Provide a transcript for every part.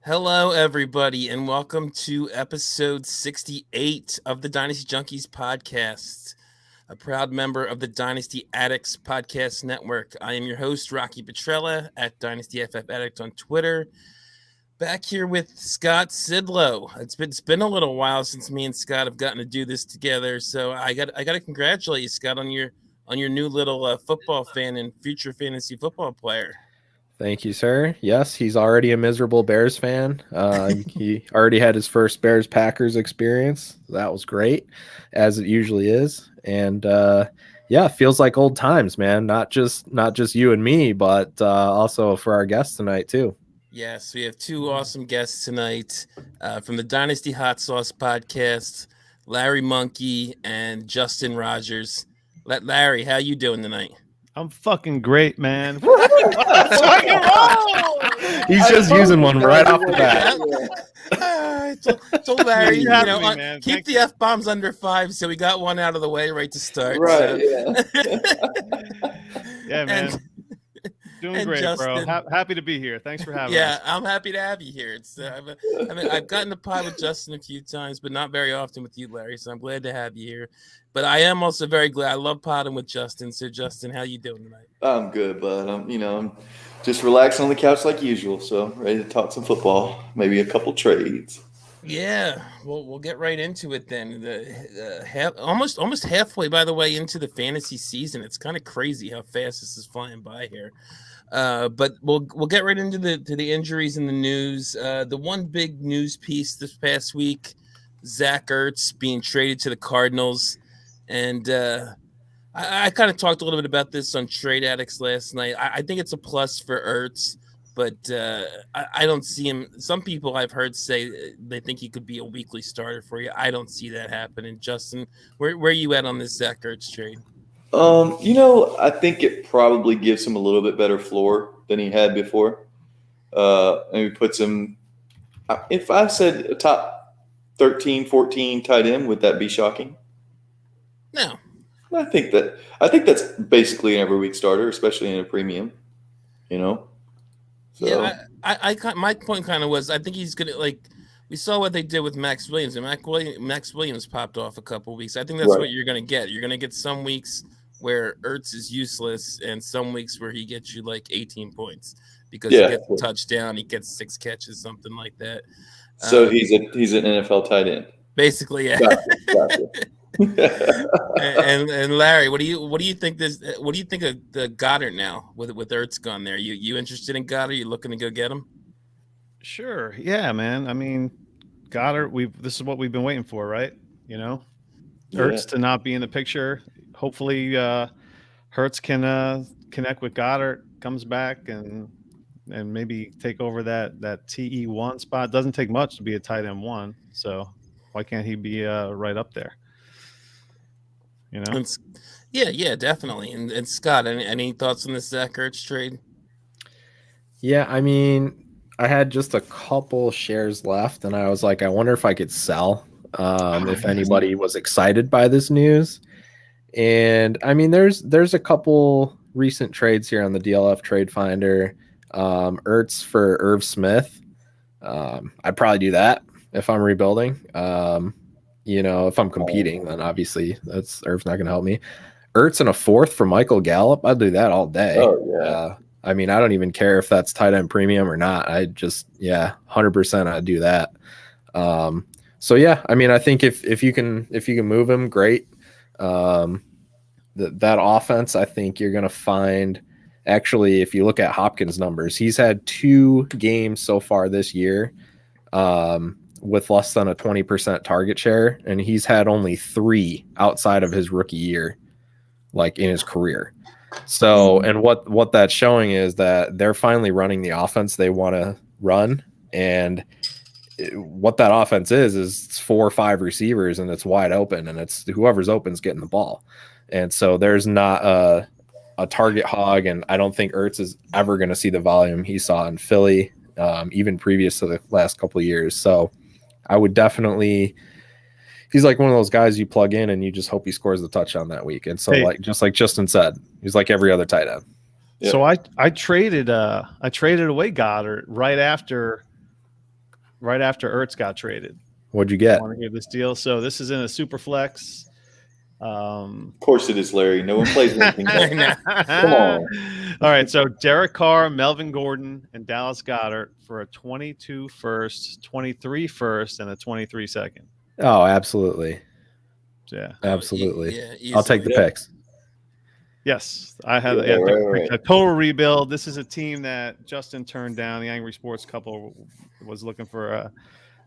Hello, everybody, and welcome to episode 68 of the Dynasty Junkies podcast, a proud member of the Dynasty Addicts podcast network. I am your host, Rocky Petrella, at Dynasty FF Addict on Twitter. Back here with Scott Sidlow. It's been a little while since me and Scott have gotten to do this together, so I got to congratulate you, Scott, on your new little football fan and future fantasy football player. Thank you, sir. Yes, he's already a miserable Bears fan. He already had his first Bears-Packers experience. That was great, as it usually is. And yeah, feels like old times, man. Not just you and me, but also for our guests tonight too. Yes, we have two awesome guests tonight from the Dynasty Hot Sauce podcast, LarryMonkey and Justin Rogers. Larry, how you doing tonight? I'm fucking great, man. He's just using one right off the bat. So Larry, keep the F-bombs under 5, so we got one out of the way right to start. Right, so. Yeah, man. Doing great, Justin, bro. Happy to be here. Thanks for having us. Yeah, I'm happy to have you here. It's I've gotten to pod with Justin a few times, but not very often with you, Larry. So I'm glad to have you here. But I am also very glad. I love podding with Justin. So Justin, how you doing tonight? I'm good, bud. I'm just relaxing on the couch like usual. So ready to talk some football, maybe a couple trades. Yeah, we'll get right into it then. Almost halfway, by the way, into the fantasy season. It's kind of crazy how fast this is flying by here. But we'll get right into the injuries and the news. The one big news piece this past week: Zach Ertz being traded to the Cardinals, and I kind of talked a little bit about this on Trade Addicts last night. I think it's a plus for Ertz. But I don't see him. Some people I've heard say they think he could be a weekly starter for you. I don't see that happening. Justin, where are you at on this Zach Ertz trade? I think it probably gives him a little bit better floor than he had before. Maybe puts him – if I said a top 13, 14 tight end, would that be shocking? No. I think that's basically an every week starter, especially in a premium, So. Yeah, I my point kind of was I think he's gonna we saw what they did with Max Williams, and Max Williams popped off a couple of weeks. I think that's right. What you're gonna get. You're gonna get some weeks where Ertz is useless, and some weeks where he gets you like 18 points because he gets a touchdown, he gets 6 catches, something like that. So he's an NFL tight end. Basically, yeah. Gotcha. and Larry, what do you think What do you think of the Goddard now with Ertz gone there? You interested in Goddard? You looking to go get him? Sure. Yeah, man. I mean, Goddard. This is what we've been waiting for, right? Ertz to not be in the picture. Hopefully, Ertz can connect with Goddard, comes back and maybe take over that TE1 spot. Doesn't take much to be a tight end 1, so why can't he be right up there? Yeah, definitely. And Scott, any thoughts on this Zach Ertz trade? Yeah, I mean, I had just a couple shares left, and I was like, I wonder if I could sell if anybody was excited by this news. And I mean, there's a couple recent trades here on the DLF Trade Finder. Ertz for Irv Smith. I'd probably do that if I'm rebuilding. If I'm competing, then obviously Irv's not going to help me. Ertz and a 4th for Michael Gallup. I'd do that all day. Oh, yeah. I mean, I don't even care if that's tight end premium or not. I just, 100% I'd do that. So yeah, I mean, I think if you can move him, great. That offense, I think you're going to find, actually, if you look at Hopkins' numbers, he's had 2 games so far this year with less than a 20% target share, and he's had only 3 outside of his rookie year, like in his career. So, and what that's showing is that they're finally running the offense they want to run, and what that offense is 4 or 5 receivers, and it's wide open, and it's whoever's open's getting the ball. And so there's not a target hog, and I don't think Ertz is ever going to see the volume he saw in Philly, even previous to the last couple of years. So I would definitely, he's like one of those guys you plug in and you just hope he scores the touchdown that week. And so just like Justin said, he's like every other tight end. Yeah. So I traded away Goddard right after right after Ertz got traded. What'd you get? I want to give this deal. So this is in a super flex. Of course it is, Larry. No one plays anything. know. Come on. All right, so Derek Carr, Melvin Gordon, and Dallas Goedert for a 22 first, 23 first, and a 23 second. Oh, absolutely. Yeah. Absolutely. Yeah, I'll take the Yeah. picks. Yes, I had Right. a total rebuild. This is a team that Justin turned down. The Angry Sports couple was looking for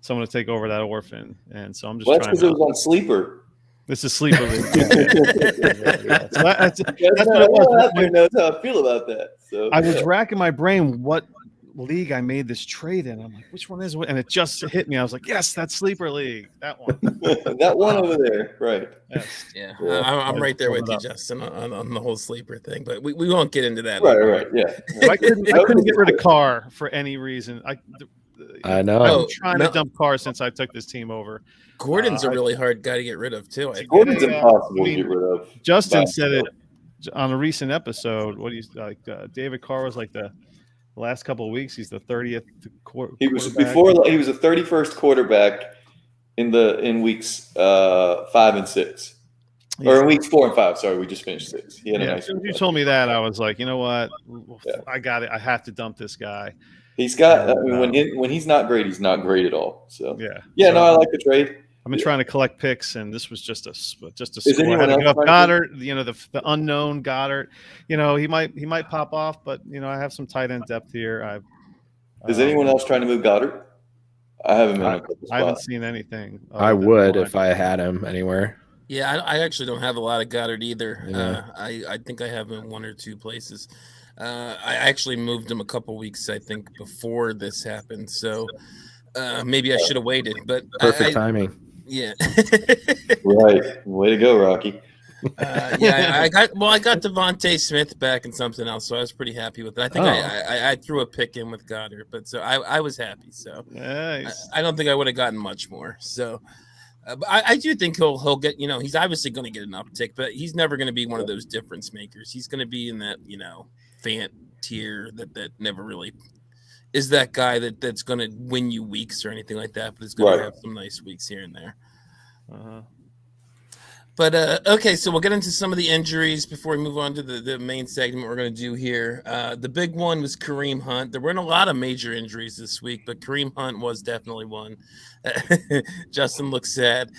someone to take over that orphan, and so I'm just Well, that's trying because it to. was on Sleeper. This is sleeper league. Yeah. So that's what it Everyone was. out there knows how I feel about that. So I was racking my brain what league I made this trade in. I'm like, which one is it? And it just hit me. I was like, yes, that's sleeper league. That one. that one over there, right? Yes. Yeah, Yeah. I'm right there with Pull you, it up. Justin, on the whole sleeper thing. But we won't get into that. Right. Yeah. I couldn't get rid of Carr for any reason. I know. I've Oh, been trying to dump Carr since I took this team over. Gordon's a really hard guy to get rid of too. I think. Gordon's Yeah, impossible I mean, to get rid of. Justin By said it himself. on a recent episode. What he's like, David Carr was like the last couple of weeks. He's the 30th He was quarterback. before. He was the 31st quarterback in weeks 5 and 6, or in weeks 4 and 5. Sorry, we just finished 6. He had a Yeah, nice. as soon as you told me that, I was like, you know what? I got it. I have to dump this guy. He's got. I mean, when he's not great, he's not great at all. So Yeah. no, I like the trade. I've been trying to collect picks, and this was just a score. anyone I had to else give up trying to Goddard, the unknown Goddard. He might pop off, but I have some tight end depth here. Is anyone else trying to move Goddard? I haven't been in a couple I haven't spots. seen anything. I would if I had him anywhere. Yeah, I actually don't have a lot of Goddard either. Yeah. I think I have him in 1 or 2 places. I actually moved him a couple weeks, I think, before this happened. So maybe I should have waited. But Perfect timing. Yeah. Right, way to go, Rocky. I got Devontae Smith back and something else, so I was pretty happy with it. I think I threw a pick in with Goddard, but so I was happy. So Nice. I don't think I would have gotten much more. So. But I do think he'll get, he's obviously going to get an uptick, but he's never going to be one of those difference makers. He's going to be in that, Fant tier that never really is that guy that's going to win you weeks or anything like that, but it's going to have some nice weeks here and there. Uh-huh. But okay, so we'll get into some of the injuries before we move on to the main segment we're going to do here. The big one was Kareem Hunt. There weren't a lot of major injuries this week, but Kareem Hunt was definitely one. Justin looks sad.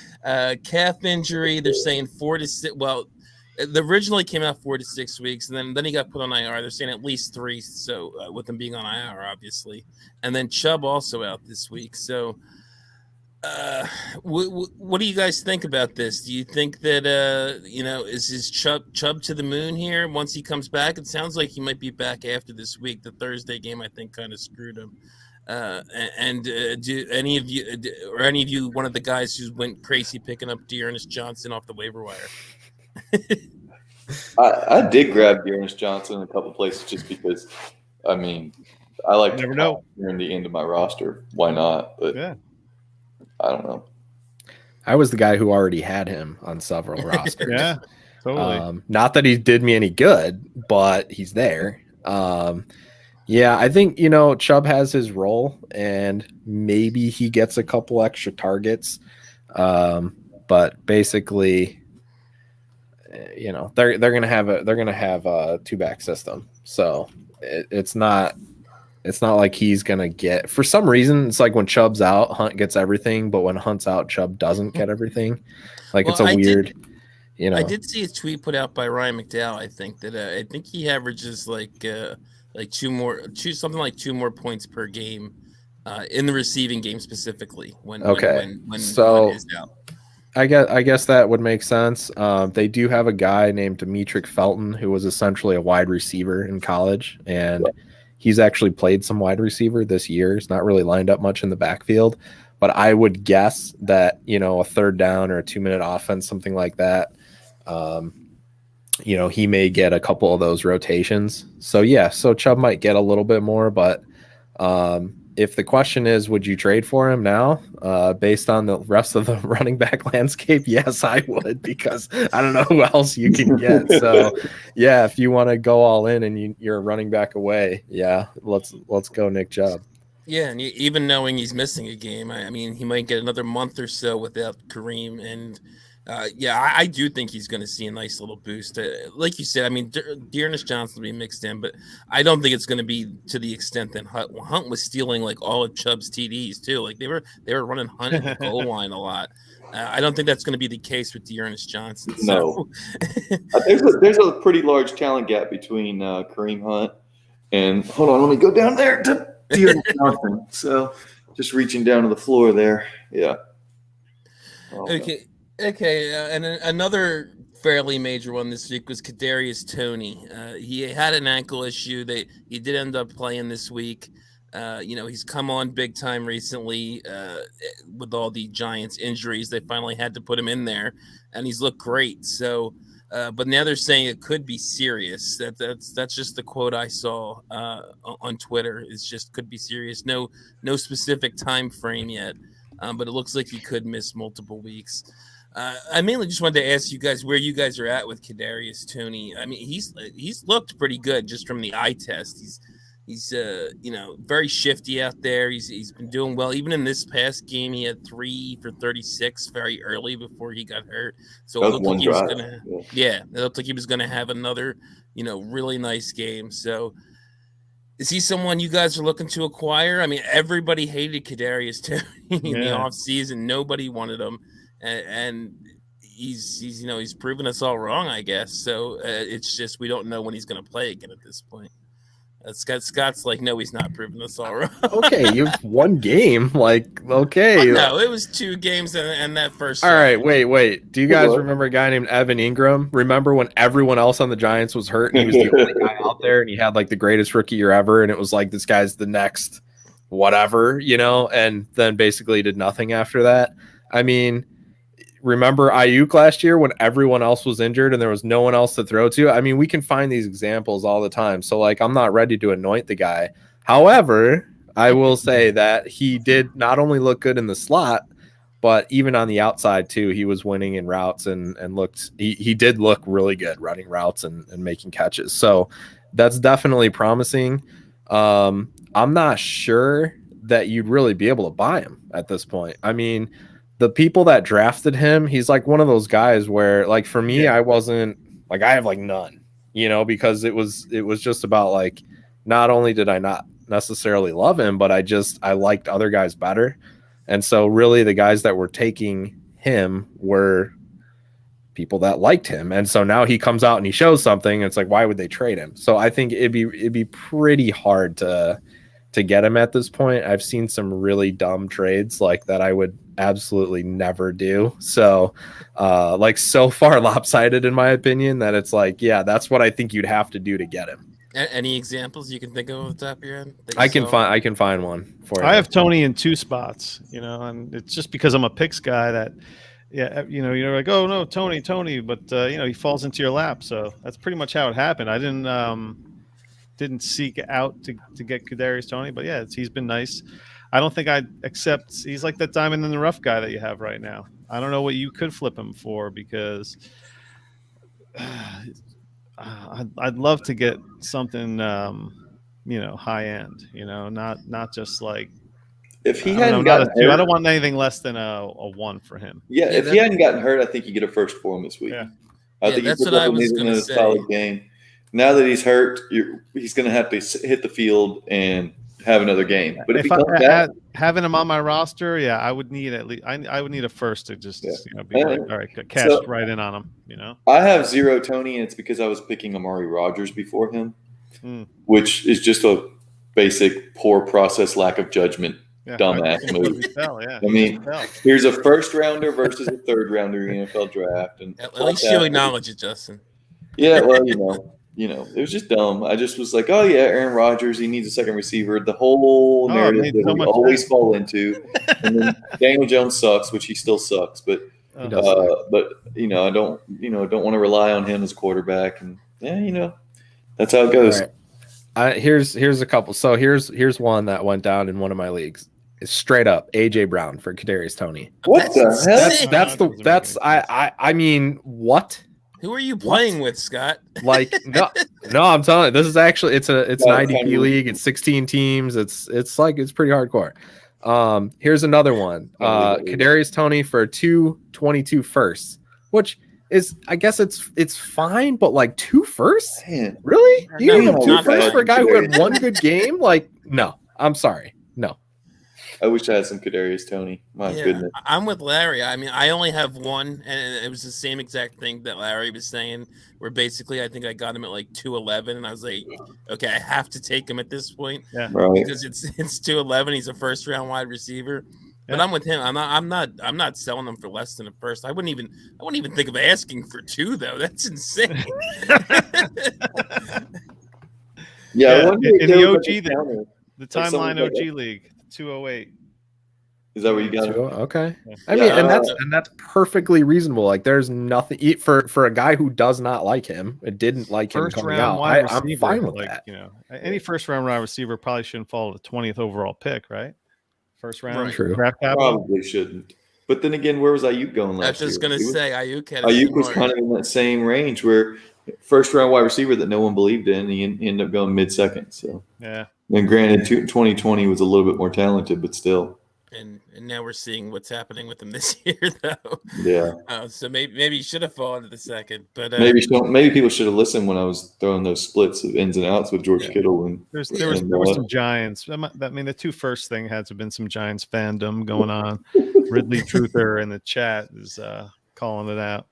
Calf injury, they're saying 4 to 6. Well, it originally came out 4 to 6 weeks, and then he got put on IR. They're saying at least 3, so with him being on IR, obviously. And then Chubb also out this week, so... what do you guys think about this? Do you think that is his Chubb to the moon here once he comes back? It sounds like he might be back after this week. The Thursday game, I think, kind of screwed him. Do any of you one of the guys who went crazy picking up Dearness Johnson off the waiver wire? I did grab Dearness Johnson in a couple places just because. I mean, I like Never know. near the end of my roster. Why not? But Yeah. I don't know. I was the guy who already had him on several rosters. Yeah. Totally. Not that he did me any good, but he's there. Yeah, I think, Chubb has his role and maybe he gets a couple extra targets. But basically, they're going to have a 2-back system. So it's not like he's going to get, for some reason, it's like when Chubb's out, Hunt gets everything, but when Hunt's out, Chubb doesn't get everything. Like, Well, it's a weird, I did see a tweet put out by Ryan McDowell. I think that I think he averages like 2 more points per game in the receiving game specifically when so Hunt is out. I guess that would make sense. They do have a guy named Demetric Felton who was essentially a wide receiver in college, and he's actually played some wide receiver this year. He's not really lined up much in the backfield, but I would guess that, a third down or a 2-minute offense, something like that, he may get a couple of those rotations. So Chubb might get a little bit more, but if the question is, would you trade for him now, based on the rest of the running back landscape? Yes, I would, because I don't know who else you can get. So yeah, if you want to go all in and you're a running back away, let's go Nick Chubb. Yeah, and even knowing he's missing a game, I mean, he might get another month or so without Kareem, and I do think he's going to see a nice little boost. Like you said, I mean, Dearness Johnson will be mixed in, but I don't think it's going to be to the extent that Hunt was stealing like all of Chubb's TDs too. Like they were running Hunt at the goal line a lot. I don't think that's going to be the case with Dearness Johnson. So. No, there's a pretty large talent gap between Kareem Hunt and hold on, let me go down there to Dearness Johnson. So just reaching down to the floor there. Yeah. Oh, okay. And another fairly major one this week was Kadarius Toney. He had an ankle issue. He did end up playing this week. He's come on big time recently with all the Giants injuries. They finally had to put him in there, and he's looked great. So, but now they're saying it could be serious. That's just the quote I saw on Twitter. It's just could be serious. No specific time frame yet, but it looks like he could miss multiple weeks. I mainly just wanted to ask you guys where you guys are at with Kadarius Toney. I mean, he's looked pretty good just from the eye test. He's very shifty out there. He's been doing well. Even in this past game, he had 3 for 36 very early before he got hurt. So it looked like he was gonna, it looked like he was gonna have another, really nice game. So is he someone you guys are looking to acquire? I mean, everybody hated Kadarius Toney in the offseason. Nobody wanted him, and he's proven us all wrong, I guess. So it's just we don't know when he's going to play again at this point. Scott's like, no, he's not proving us all wrong. Okay, you've one game. Like, okay. No, it was 2 games and that first. All right, wait. Do you guys remember a guy named Evan Ingram? Remember when everyone else on the Giants was hurt and he was the only guy out there and he had like the greatest rookie year ever and it was like this guy's the next whatever, and then basically did nothing after that. I mean, remember Ayuk last year when everyone else was injured and there was no one else to throw to? I mean, we can find these examples all the time. So, like, I'm not ready to anoint the guy. However, I will say that he did not only look good in the slot, but even on the outside, too. He was winning in routes and looked – he did look really good running routes and making catches. So, that's definitely promising. I'm not sure that you'd really be able to buy him at this point. I mean – the people that drafted him, he's like one of those guys where, like, for me, I wasn't like, I have like none, because it was just about like, not only did I not necessarily love him, but I liked other guys better. And so really the guys that were taking him were people that liked him. And so now he comes out and he shows something. And it's like, why would they trade him? So I think it'd be pretty hard to get him at this point. I've seen some really dumb trades like that I would absolutely never do. So so far lopsided in my opinion that it's like, yeah, that's what I think you'd have to do to get him. Any examples you can think of off the top of your head? I can find one for you. I have Toney in 2 spots, and it's just because I'm a picks guy that, you're like, oh no, Toney, but he falls into your lap. So that's pretty much how it happened. I didn't seek out to get Kadarius Toney, but yeah, he's been nice. I don't think I'd accept. He's like that diamond in the rough guy that you have right now. I don't know what you could flip him for because I'd love to get something, high end. Not just like if he hadn't gotten hurt, I don't want anything less than a 1 for him. Yeah, if he hadn't gotten hurt, I think you get a first for him this week. Yeah. I think that's what I was going to say. Solid game. Now that he's hurt, he's going to have to hit the field and have another game. But if he comes back, having him on my roster, I would need at least I would need a first to just be like, all right, cash right in on him. I have 0 Toney, and it's because I was picking Amari Rodgers before him, which is just a basic poor process, lack of judgment, dumbass move. I mean, here's a first rounder versus a third rounder in the NFL draft, and at least you acknowledge it, Justin. Yeah, well, it was just dumb. I just was like, oh, yeah, Aaron Rodgers, he needs a second receiver. The whole narrative that we always fall into. And then Daniel Jones sucks, which he still sucks. But, I don't want to rely on him as a quarterback. And, that's how it goes. Right. Here's a couple. So here's one that went down in one of my leagues. It's straight up A.J. Brown for Kadarius Toney. What the hell? I mean, what? Who are you playing with, Scott? Like no, I'm telling you, this is actually it's an IDP Henry. league. It's 16 teams. It's pretty hardcore. Here's another one. Kadarius Toney for 222 firsts, which is I guess it's fine, but like 2 firsts? Man. Really? You No, give him 2 not firsts bad. for a guy who had one good game? Like, no, I'm sorry. No. I wish I had some Kadarius Toney. My goodness. I'm with Larry. I mean, I only have one, and it was the same exact thing that Larry was saying. Where basically, I think I got him at like 211, and I was like, okay, I have to take him at this point Right. because it's 211. He's a first round wide receiver. But I'm with him. I'm not selling them for less than a first. I wouldn't even think of asking for 2 though. That's insane. Yeah, I wonder if in there the was OG, like a counter. the Like someone timeline like OG league, 208. Is that where you got it? Okay. Yeah. I mean, Yeah. and that's perfectly reasonable. Like, there's nothing for a guy who does not like him. It didn't like him First coming round out. wide I'm receiver, fine with like, that. You know, any first round wide receiver probably shouldn't follow the 20th overall pick, right? First round Right. True. draft capital. Probably shouldn't. But then again, where was Ayuk going I was last year? just gonna say Ayuk had a Ayuk was smart- kind of in that same range where first round wide receiver that no one believed in, he ended up going mid second. So, Yeah. and granted, 2020 was a little bit more talented, but still, and now we're seeing what's happening with him this year, though. yeah. So maybe he should have fallen to the second, but Maybe people should have listened when I was throwing those splits of ins and outs with George Yeah. Kittle and There was some Giants. I mean, the 2 first thing had to have been some Giants fandom going on. Ridley Truther in the chat is calling it out.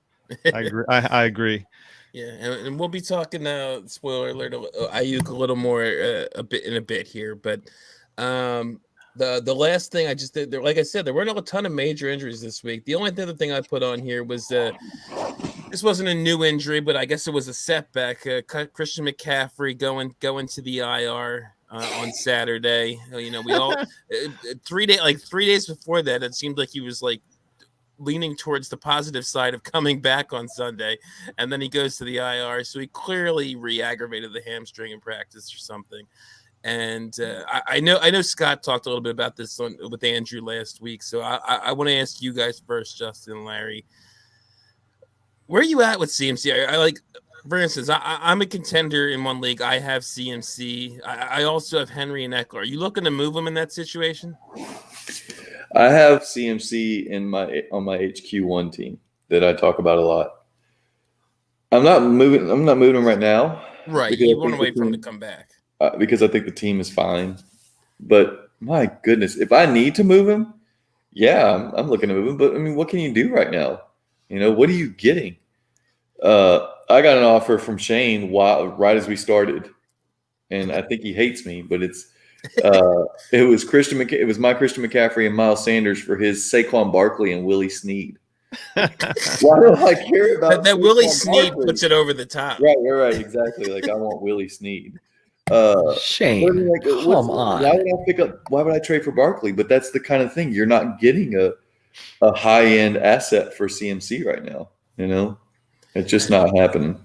I agree. I agree. Yeah, and we'll be talking now. Spoiler alert: Ayuk a little more a bit here, but the last thing I just did, like I said, there weren't a ton of major injuries this week. The only other thing I put on here was this wasn't a new injury, but I guess it was a setback. Christian McCaffrey going to the IR on Saturday. You know, we all 3 days before that, it seemed like he was like leaning towards the positive side of coming back on Sunday, and then he goes to the IR. So he clearly re-aggravated the hamstring in practice or something. And I know Scott talked a little bit about this with Andrew last week. So I want to ask you guys first, Justin and Larry, where are you at with CMC? I like, for instance, I'm a contender in one league. I have CMC. I also have Henry and Eckler. Are you looking to move him in that situation? I have CMC on my HQ1 team that I talk about a lot. I'm not moving him right now. Right. because You I want to think wait the for him to team- come back. because I think the team is fine. But my goodness, if I need to move him, yeah, I'm looking to move him. But I mean, what can you do right now? You know, what are you getting? I got an offer from Shane right as we started, and I think he hates me, but it was it was my Christian McCaffrey and Miles Sanders for his Saquon Barkley and Willie Snead. Why do I care about That Willie Saquon Snead Barkley? puts it over the top. Right, exactly. Like I want Willie Snead. Shane, But I mean, like, come on. Why would I trade for Barkley? But that's the kind of thing you're not getting a high end asset for CMC right now. You know, it's just not happening.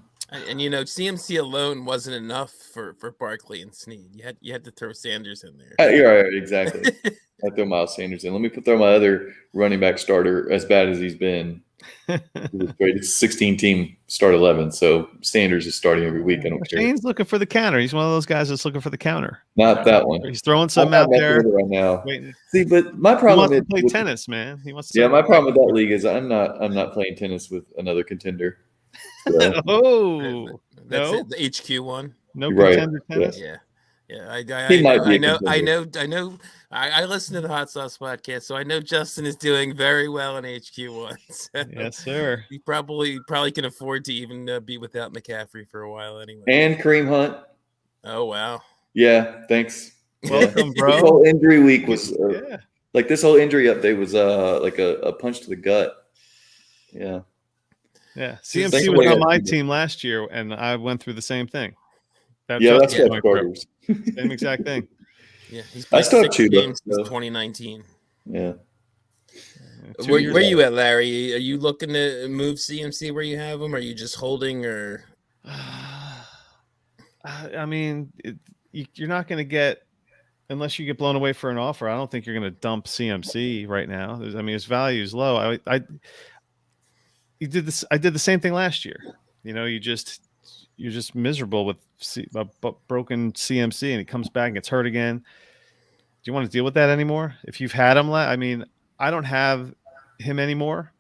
And you know, CMC alone wasn't enough for Barkley and Snead. You had to throw Sanders in there. You're right, exactly. I throw Miles Sanders in. Let me throw my other running back starter, as bad as he's been. He was great. It's 16 team start 11, so Sanders is starting every week. I don't care. Shane's looking for the counter. He's one of those guys that's looking for the counter. Not that one. He's throwing I'm some not out messing there. with it right now. Waiting. See, but my He problem wants is to play with- tennis, man. He wants to. Yeah, my problem with that league is I'm not playing tennis with another contender. So, Oh, That's no, it, the HQ one. no Right, contender tennis. Yeah. He might be I a know. contender. I listen to the Hot Sauce podcast, so I know Justin is doing very well in HQ1. So Yes, sir. he probably can afford to even be without McCaffrey for a while anyway. and Kareem Hunt. Oh wow. Yeah, thanks. Welcome, This bro. whole injury week was Yeah. like this whole injury update was like a punch to the gut. Yeah. Yeah. Thanks CMC for was what on you my got. team last year, and I went through the same thing. That Yeah, that's Justin's got going through. starters. Same exact thing. Yeah, he's I played still have 6 Chuba, games since so. 2019. Yeah. Two Where years you at, Larry? Are you looking to move CMC where you have him? Are you just holding or? I mean, you're not going to get, unless you get blown away for an offer. I don't think you're going to dump CMC right now. I mean, his value is low. I did this. I did the same thing last year. You know, you're just miserable with broken CMC, and he comes back and gets hurt again. Do you want to deal with that anymore? If you've had him, I mean, I don't have him anymore.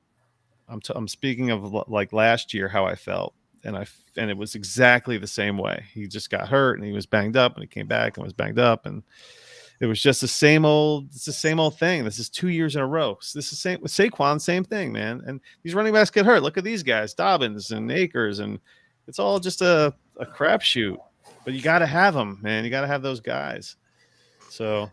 I'm speaking of like last year, how I felt, and it was exactly the same way. He just got hurt and he was banged up, and he came back and was banged up, and it was just the same old. It's the same old thing. This is 2 years in a row. So this is same with Saquon, same thing, man. And these running backs get hurt. Look at these guys, Dobbins and Akers, and it's all just a crapshoot. But you got to have them, man. You got to have those guys. So.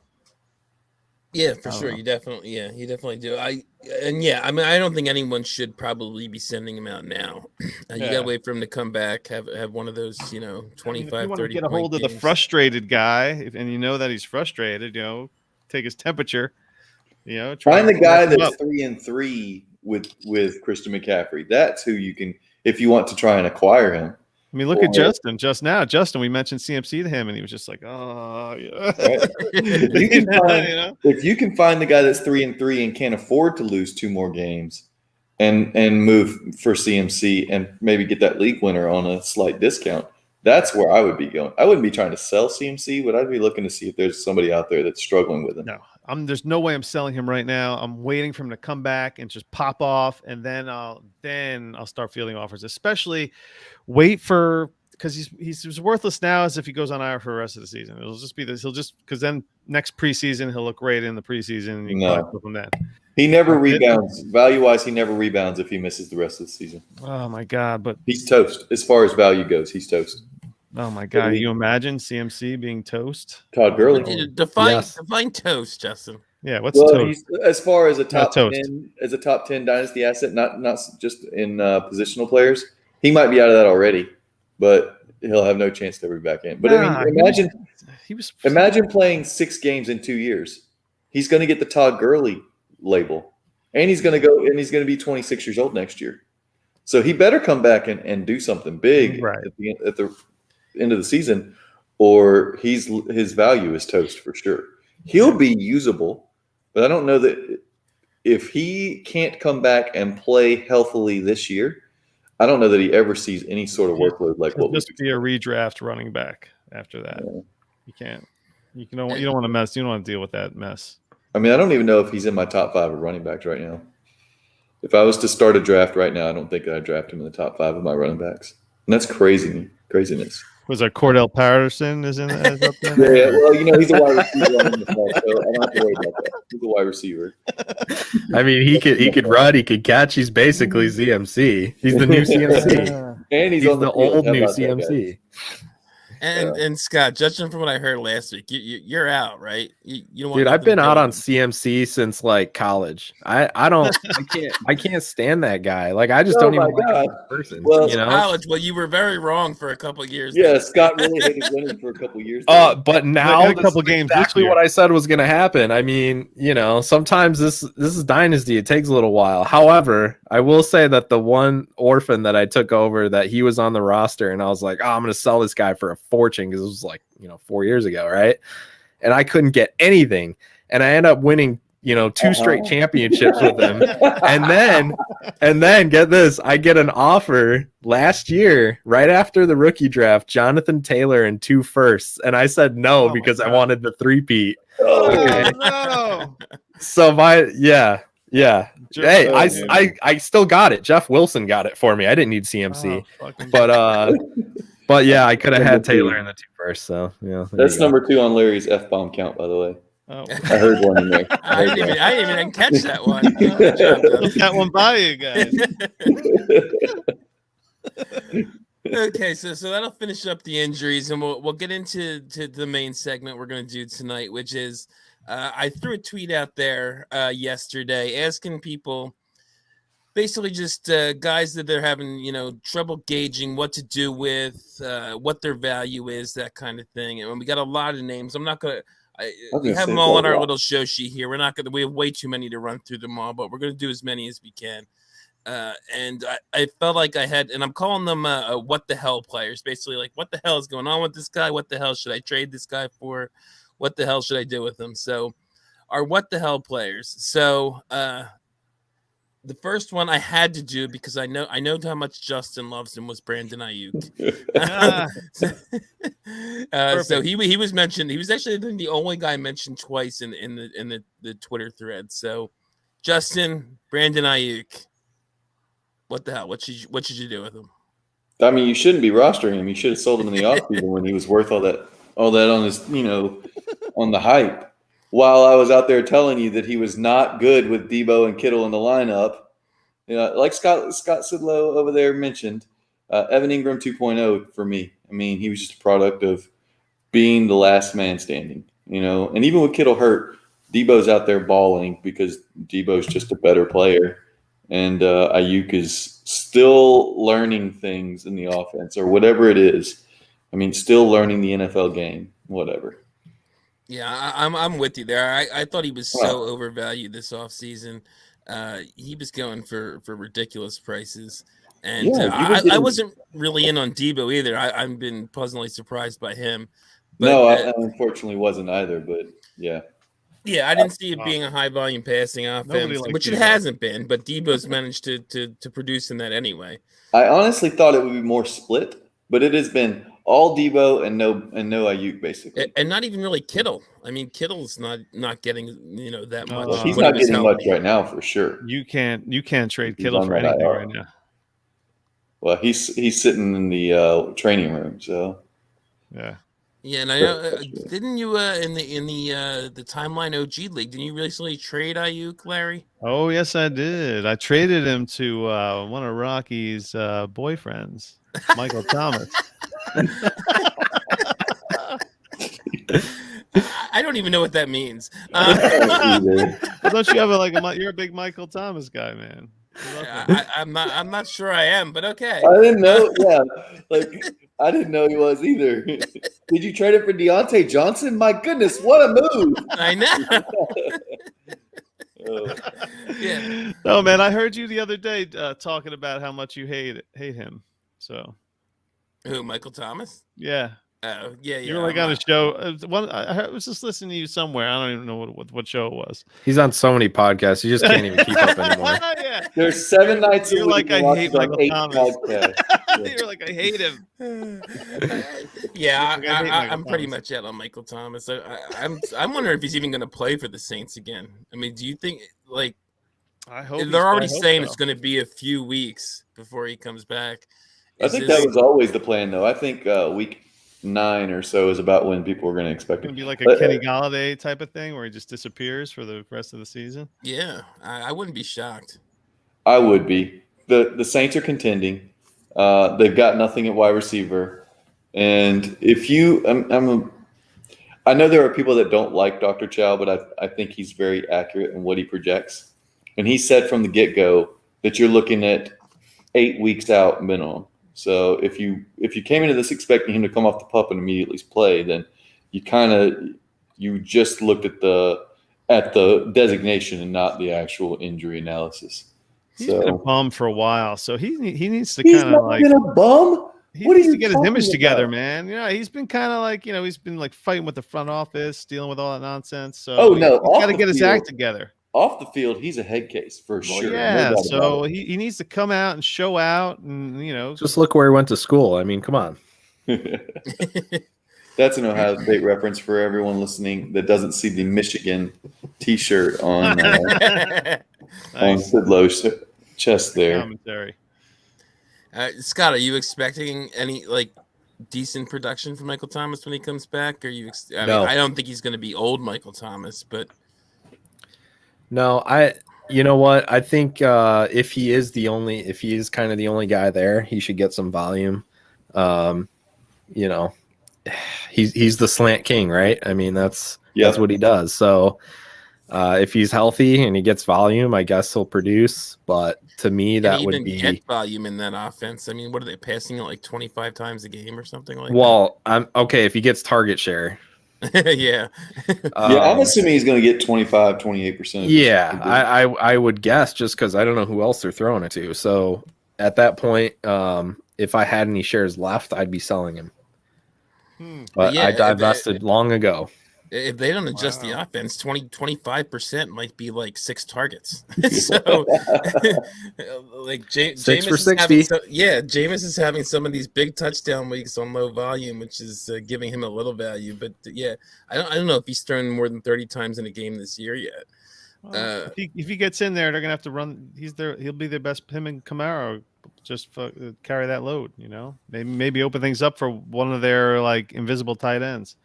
Yeah, for sure. You definitely do. I mean, I don't think anyone should probably be sending him out now. You gotta wait for him to come back, have one of those, 25, 30 get a hold of the frustrated guy, and you know that he's frustrated, take his temperature, find the guy that's 3-3 with Christian McCaffrey. That's who you can, if you want to try and acquire him. I mean, look at Justin just now. Justin, we mentioned CMC to him, and he was just like, "Oh, yeah." Right. If you can find the guy that's 3-3 and can't afford to lose 2 more games, and move for CMC and maybe get that league winner on a slight discount, that's where I would be going. I wouldn't be trying to sell CMC, but I'd be looking to see if there's somebody out there that's struggling with him. No, there's no way I'm selling him right now. I'm waiting for him to come back and just pop off, and then I'll start fielding offers. Especially wait for, because he's worthless now as if he goes on IR for the rest of the season. It'll just be this. Because then next preseason he'll look great in the preseason. And you can from that. He never rebounds. Value-wise, he never rebounds if he misses the rest of the season. Oh my God! But he's toast as far as value goes. He's toast. Oh my God! You imagine CMC being toast? Todd Gurley. Define toast, Justin. Yeah, what's toast? As far as a top 10, as a top 10 dynasty asset, not just in positional players. He might be out of that already, but he'll have no chance to ever be back in. But imagine playing 6 games in 2 years. He's going to get the Todd Gurley label, and he's going to be 26 years old next year. So he better come back and do something big at the end of the season, or his value is toast for sure. He'll be usable, but I don't know that if he can't come back and play healthily this year, I don't know that he ever sees any sort of workload like what just be a redraft running back after that. Yeah. You can't. You don't want to mess. You don't want to deal with that mess. I mean, I don't even know if he's in my top 5 of running backs right now. If I was to start a draft right now, I don't think I'd draft him in the top 5 of my running backs. And that's craziness. Was there Cordell Patterson is up there? Yeah, well, he's a wide receiver on the ball, so I don't have to worry about that. He's a wide receiver. I mean, he could run, he could catch. He's basically CMC. He's the new CMC. And he's on the old new CMC. And Scott, judging from what I heard last week, you're out, right? You don't want. Dude, I've been out on CMC since like college. I can't stand that guy. Like I just don't even like that person. Well, college. Well, you were very wrong for a couple of years. Yeah, Scott really hated winning for a couple of years. But now a couple games. Exactly what I said was going to happen. I mean, sometimes this is Dynasty. It takes a little while. However, I will say that the one orphan that I took over, that he was on the roster, and I was like, I'm going to sell this guy for a fortune because it was like 4 years ago, right? And I couldn't get anything, and I end up winning 2 straight championships with him. and then get this, I get an offer last year right after the rookie draft, Jonathan Taylor and 2 firsts, and I said no because I wanted the 3-peat. No. So hey, I still got it. Jeff Wilson got it for me. I didn't need CMC, but yeah, I could have had Taylor in the 2 first. So yeah, that's number 2 on Larry's F-bomb count, by the way. Oh. I heard one in there. I didn't even catch that one. Got one by you guys. Okay, so that'll finish up the injuries, and we'll get into the main segment we're going to do tonight, which is I threw a tweet out there yesterday asking people, basically just guys that they're having trouble gauging what to do with, what their value is, that kind of thing. And we got a lot of names. I'm not gonna. We have them all on our little show sheet here. We have way too many to run through them all, but we're going to do as many as we can. And I felt like I had, and I'm calling them what the hell players, basically like what the hell is going on with this guy? What the hell should I trade this guy for? What the hell should I do with him? So our what the hell players. So The first one I had to do because I know how much Justin loves him was Brandon Ayuk. So he was mentioned. He was actually the only guy mentioned twice in the Twitter thread. So Justin, Brandon Ayuk, what the hell? What should you do with him? I mean, you shouldn't be rostering him. You should have sold him in the offseason when he was worth all that on his, on the hype. While I was out there telling you that he was not good with Debo and Kittle in the lineup, like Scott Sidlow over there mentioned, Evan Ingram 2.0 for me. I mean, he was just a product of being the last man standing, And even with Kittle hurt, Debo's out there balling because Debo's just a better player. And Ayuk is still learning things in the offense or whatever it is. I mean, still learning the NFL game, whatever. Yeah, I'm with you there. I thought he was so overvalued this offseason. He was going for ridiculous prices. And I wasn't really in on Debo either. I've been pleasantly surprised by him. But, no, I unfortunately wasn't either, but yeah. Yeah, I didn't see it being a high-volume passing offense, which it hasn't been, but Debo's managed to produce in that anyway. I honestly thought it would be more split, but it has been all Debo and no Ayuk basically, and not even really Kittle. I mean, Kittle's not getting that much. Well, he's not getting much right now for sure. You can't trade Kittle for anything right now. Well, he's sitting in the training room, so yeah. Yeah, and I know didn't you in the Timeline OG League? Didn't you recently trade Ayuk, Larry? Oh yes, I did. I traded him to one of Rocky's boyfriends, Michael Thomas. I don't even know what that means. Don't you have you're a big Michael Thomas guy, man? I'm not sure I am, but okay. I didn't know. Yeah, I didn't know he was either. Did you trade it for Deontay Johnson? My goodness, what a move! I know. Yeah. No, man, I heard you the other day talking about how much you hate him. So, who? Michael Thomas? Yeah. Oh, yeah. You were on a show. I was just listening to you somewhere. I don't even know what show it was. He's on so many podcasts. You just can't even keep up anymore. Yeah. There's 7 nights You're a week. I hate Michael Thomas. You're like, I hate him. Yeah, I'm pretty much out on Michael Thomas. I'm wondering if he's even going to play for the Saints again. I mean, do you think I hope they're already saying it's going to be a few weeks before he comes back? I think that was always the plan, though. I think week 9 or so is about when people were going to expect it. Be like a Kenny Galladay type of thing where he just disappears for the rest of the season. Yeah, I wouldn't be shocked. I would be. The Saints are contending. They've got nothing at wide receiver, and if you, I know there are people that don't like Dr. Chow, but I think he's very accurate in what he projects, and he said from the get-go that you're looking at 8 weeks out minimum. So if you came into this expecting him to come off the pup and immediately play, then you just looked at the designation and not the actual injury analysis. He's been a bum for a while, so he needs to kind of been a bum. He needs to get his image together, man. He's been kind of he's been fighting with the front office, dealing with all that nonsense. So he's got to get his act together. Off the field, he's a head case for sure. Yeah, so he needs to come out and show out, and just look where he went to school. I mean, come on. That's an Ohio State reference for everyone listening that doesn't see the Michigan T-shirt on Sidlow's chest there. Commentary. Scott, are you expecting any decent production from Michael Thomas when he comes back? No. I don't think he's going to be old Michael Thomas, but. No, you know what? I think if he is kind of the only guy there, he should get some volume. He's the slant king, right? I mean, that's what he does. So if he's healthy and he gets volume, I guess he'll produce. But to me, that would be get volume in that offense. I mean, what are they passing it 25 times a game or something like that? Well, I'm okay if he gets target share. Yeah. I'm assuming he's going to get 25, 28%. Yeah, I would guess just because I don't know who else they're throwing it to. So at that point, if I had any shares left, I'd be selling him. But I divested long ago. If they don't adjust the offense, 25% might be like 6 targets. So, like Six for Jameis 60. Jameis is having some of these big touchdown weeks on low volume, which is giving him a little value. But yeah, I don't know if he's thrown more than 30 times in a game this year yet. If he gets in there, they're gonna have to run. He'll be their best. Him and Kamara just carry that load. You know, maybe open things up for one of their like invisible tight ends.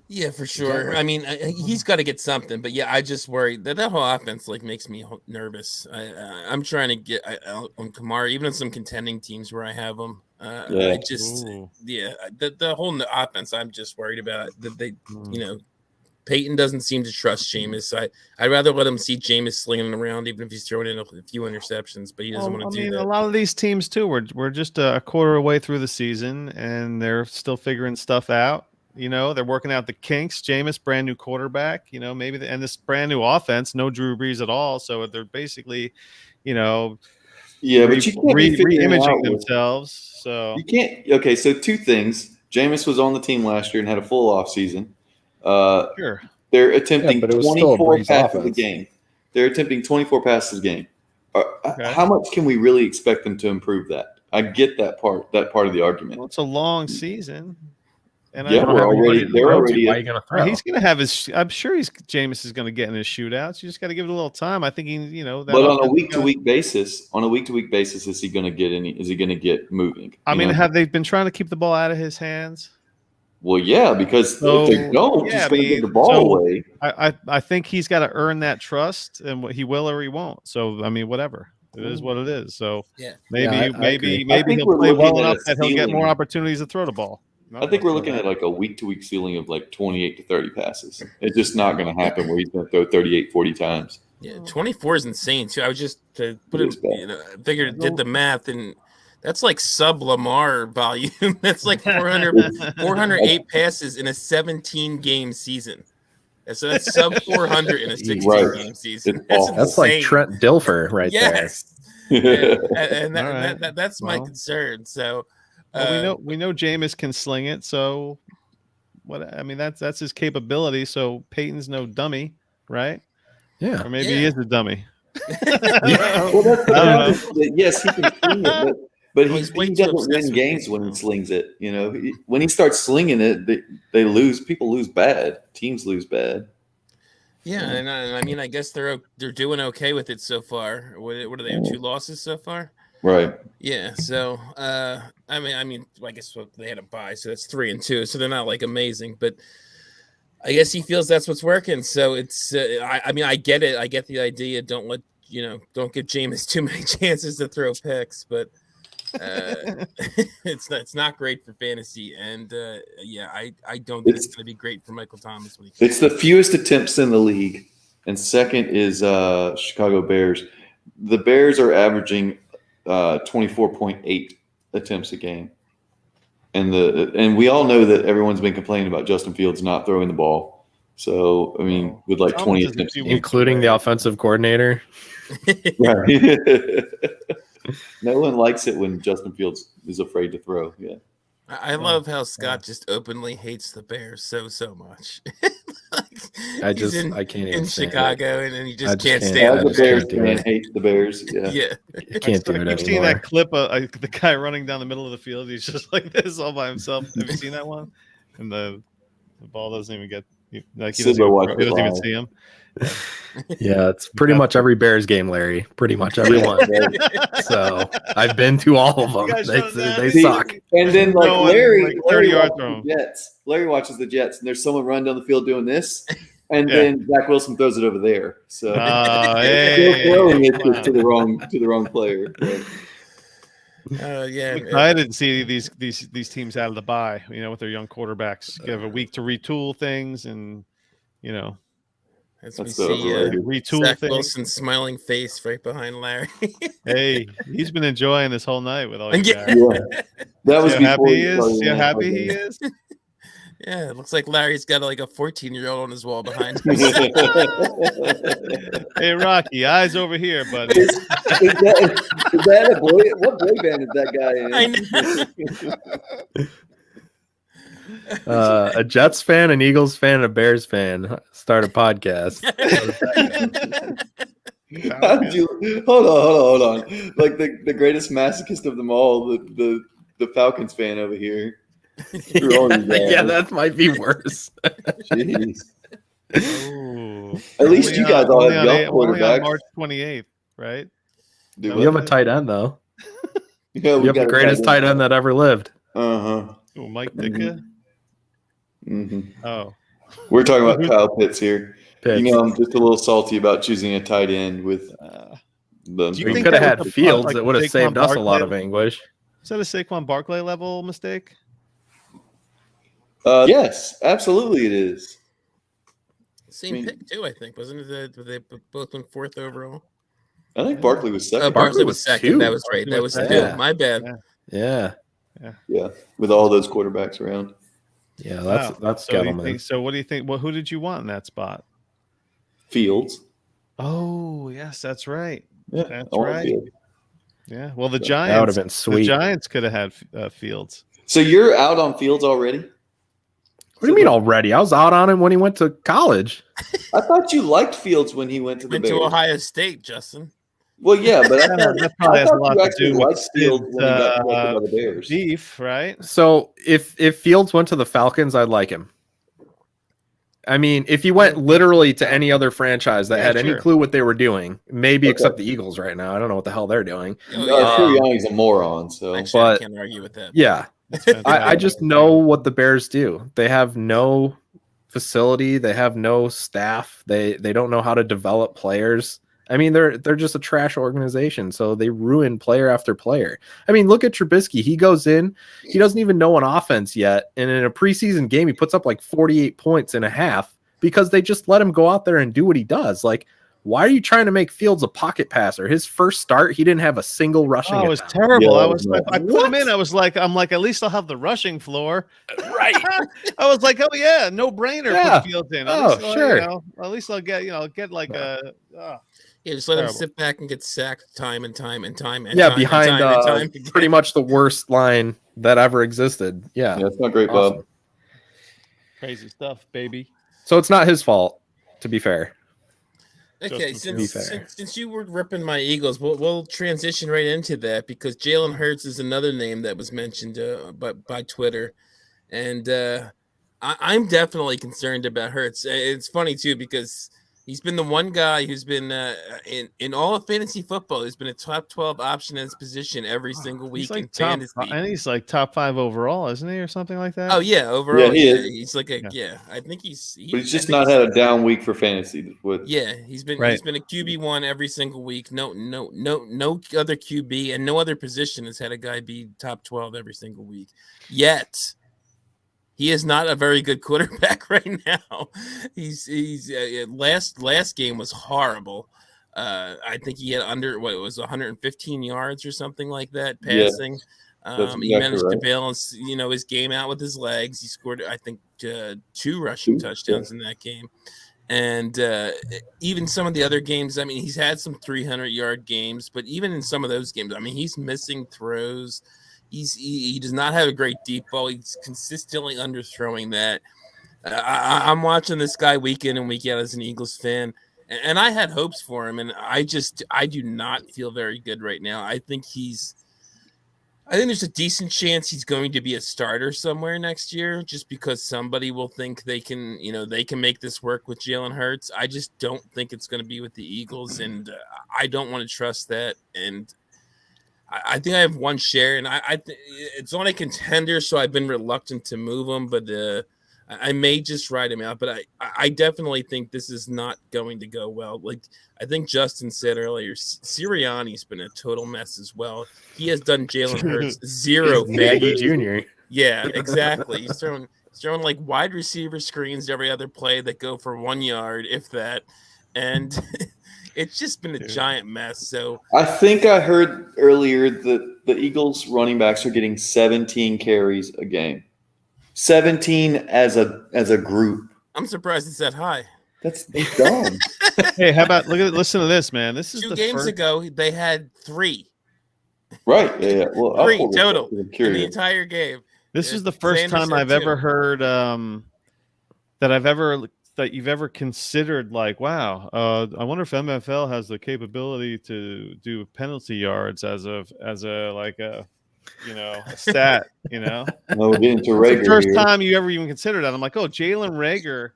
Yeah, for sure. I mean, he's got to get something, but yeah, I just worry that whole offense like makes me nervous. I'm trying to get on Kamara, even on some contending teams where I have him. The whole offense, I'm just worried about that they, Peyton doesn't seem to trust Jameis. I'd rather let him see Jameis slinging around, even if he's throwing in a few interceptions, but he doesn't want to do that. A lot of these teams too, we're just a quarter away through the season, and they're still figuring stuff out. They're working out the kinks. Jameis, brand new quarterback, maybe, and this brand new offense, no Drew Brees at all. So they're basically, but you can't re-imaging themselves. So you can't. Okay, so 2 things. Jameis was on the team last year and had a full off season. Sure. They're attempting 24 passes a game. They're attempting 24 passes a game. How much can we really expect them to improve that? I get that part of the argument. Well, it's a long season. And they're already. He's going to have his. I'm sure Jameis is going to get in his shootouts. You just got to give it a little time. I think But on a week-to-week basis, is he going to get any? Is he going to get moving? Have they been trying to keep the ball out of his hands? Well, yeah, because if they don't, he's going to give the ball away. I think he's got to earn that trust, and he will or he won't. So whatever. It is what it is. So maybe he'll play well enough that he'll get more opportunities to throw the ball. I think we're looking at like a week-to-week ceiling of like 28 to 30 passes. It's just not going to happen where he's going to throw 38, 40 times. Yeah, 24 is insane too. I was just to put it, did the math, and that's like sub Lamar volume. That's like 408 passes in a 17-game season. So that's sub 400 in a 16-game season. That's like Trent Dilfer there. And that's my concern. So. We know Jameis can sling it, so that's his capability. So Peyton's no dummy, right? Yeah, or maybe he is a dummy. Yes, he can sling it, but he doesn't win games when he slings it. When he starts slinging it, they lose. People lose bad. Teams lose bad. Yeah, and I guess they're doing okay with it so far. What do they have? 2 losses so far. Right. Yeah. So, I guess they had a bye, so that's 3-2. So they're not like amazing, but I guess he feels that's what's working. So it's, I get it. I get the idea. Don't give Jameis too many chances to throw picks, but it's not great for fantasy. And I don't think it's going to be great for Michael Thomas. It's the fewest attempts in the league, and second is Chicago Bears. The Bears are averaging 24.8 attempts a game, and we all know that everyone's been complaining about Justin Fields not throwing the ball. So with like 20 attempts, including the offensive coordinator. No one likes it when Justin Fields is afraid to throw. Yeah, I love how Scott just openly hates the Bears so much. I can't even in Chicago, and he just can't stand stand the Bears. Man hates the Bears. Yeah. I can't do it anymore. You've seen that clip of the guy running down the middle of the field. He's just like this all by himself. Have you seen that one? And the ball doesn't even get he doesn't even see him. Yeah, it's pretty much every Bears game, Larry. Pretty much everyone. So I've been to all of them. They suck. And then Larry watches the Jets. Larry watches the Jets, and there's someone running down the field doing this, and then Zach Wilson throws it over there. So throwing it to the wrong player. I didn't see these teams out of the bye. With their young quarterbacks, you have a week to retool things, and as we see Zach Wilson's smiling face right behind Larry. Hey, he's been enjoying this whole night with all you guys. Yeah. That was happy he is. See how happy he is. Yeah, it looks like Larry's got like a 14-year-old on his wall behind him. Hey, Rocky, eyes over here, buddy. Is that a boy? What boy band is that guy in? I know. A Jets fan, an Eagles fan, and a Bears fan start a podcast. Hold on. Like the greatest masochist of them all, the Falcons fan over here. Yeah, that might be worse. Jeez. Ooh. At least you guys all have young quarterbacks. March 28th, right? We have a tight end though. Yeah, we have the greatest tight end that ever lived. Oh, Mike Ditka. Mm-hmm. Oh, we're talking about Kyle Pitts here. Pitts. You know, I'm just a little salty about choosing a tight end with the. We could have had Fields that would have saved us a lot of anguish. Is that a Saquon Barkley level mistake? Yes, absolutely it is. Same pick too, I think, wasn't it? They both went 4th overall. I think Barkley was second. Barkley was second. 2. That was right. That was 2. Yeah. My bad. Yeah. With all those quarterbacks around. Yeah, that's so Gettleman. So what do you think? Well, who did you want in that spot? Fields. Oh, yes, that's right. Yeah, that's right. Fields. Yeah. Well, the Giants. That would have been sweet. The Giants could have had Fields. So you're out on Fields already? What do you mean already? I was out on him when he went to college. I thought you liked Fields when he went to the Bears. To Ohio State, Justin. Well, yeah, but that probably has a lot to do with Fields when he got selected by the Bears. Beef, right? So if Fields went to the Falcons, I'd like him. I mean, if he went literally to any other franchise that had any clue what they were doing, maybe except the Eagles right now. I don't know what the hell they're doing. Sirianni's a moron, so actually, I can't argue with that. Yeah. I just know what the Bears do. They have no facility. They have no staff. They don't know how to develop players. I mean, they're just a trash organization. So they ruin player after player. I mean, look at Trubisky. He goes in. He doesn't even know an offense yet. And in a preseason game, he puts up like 48 points in a half because they just let him go out there and do what he does. Like, why are you trying to make Fields a pocket passer? His first start, he didn't have a single rushing. Oh, it was terrible. I put him in. I'm like, at least I'll have the rushing floor. Right. I was like, oh yeah, no brainer. Put Fields in. Sure. At least I'll get like a. Yeah, just let him sit back and get sacked time and time. Behind pretty much the worst line that ever existed. Yeah, it's not great, Bob. Crazy stuff, baby. So it's not his fault, to be fair. Okay, since you were ripping my Eagles, we'll transition right into that because Jalen Hurts is another name that was mentioned by Twitter, and I'm definitely concerned about Hurts. It's funny too because he's been the one guy who's been in all of fantasy football. He's been a top 12 option in his position every single week in fantasy, and he's like top 5 overall, isn't he, or something like that? Oh yeah, overall, yeah, he is. He's like I think he's. But he's just not had a down week for fantasy. He's been a QB1 every single week. No other QB and no other position has had a guy be top 12 every single week. Yet he is not a very good quarterback right now. He's last game was horrible. I think he had under 115 yards or something like that passing. He managed to balance, his game out with his legs. He scored, I think, 2 rushing touchdowns in that game. And even some of the other games, I mean, he's had some 300-yard games, but even in some of those games, I mean, he's missing throws. He does not have a great deep ball. He's consistently underthrowing that. I'm watching this guy week in and week out as an Eagles fan, and I had hopes for him, and I do not feel very good right now. I think there's a decent chance he's going to be a starter somewhere next year, just because somebody will think they can make this work with Jalen Hurts. I just don't think it's going to be with the Eagles, and I don't want to trust that. And I think I have one share, and it's on a contender, so I've been reluctant to move him, but I may just ride him out. But I definitely think this is not going to go well. Like I think Justin said earlier, Sirianni's been a total mess as well. He has done Jalen Hurts zero Maggie Jr. Yeah, exactly. He's throwing like wide receiver screens every other play that go for 1 yard, if that, and. It's just been a giant mess. So I think I heard earlier that the Eagles running backs are getting 17 carries a game. 17 as a group. I'm surprised it's that high. That's dumb. Hey, how about listen to this, man. This is 2 games ago they had 3. Right. Yeah. Well, 3 total in the entire game. This is the first Sanders time I've said ever too. heard that you've ever considered like, wow, I wonder if MFL has the capability to do penalty yards as a like a stat, No, we're getting to It's the Rager first here. time you ever even considered that. I'm like, oh, Jalen Rager,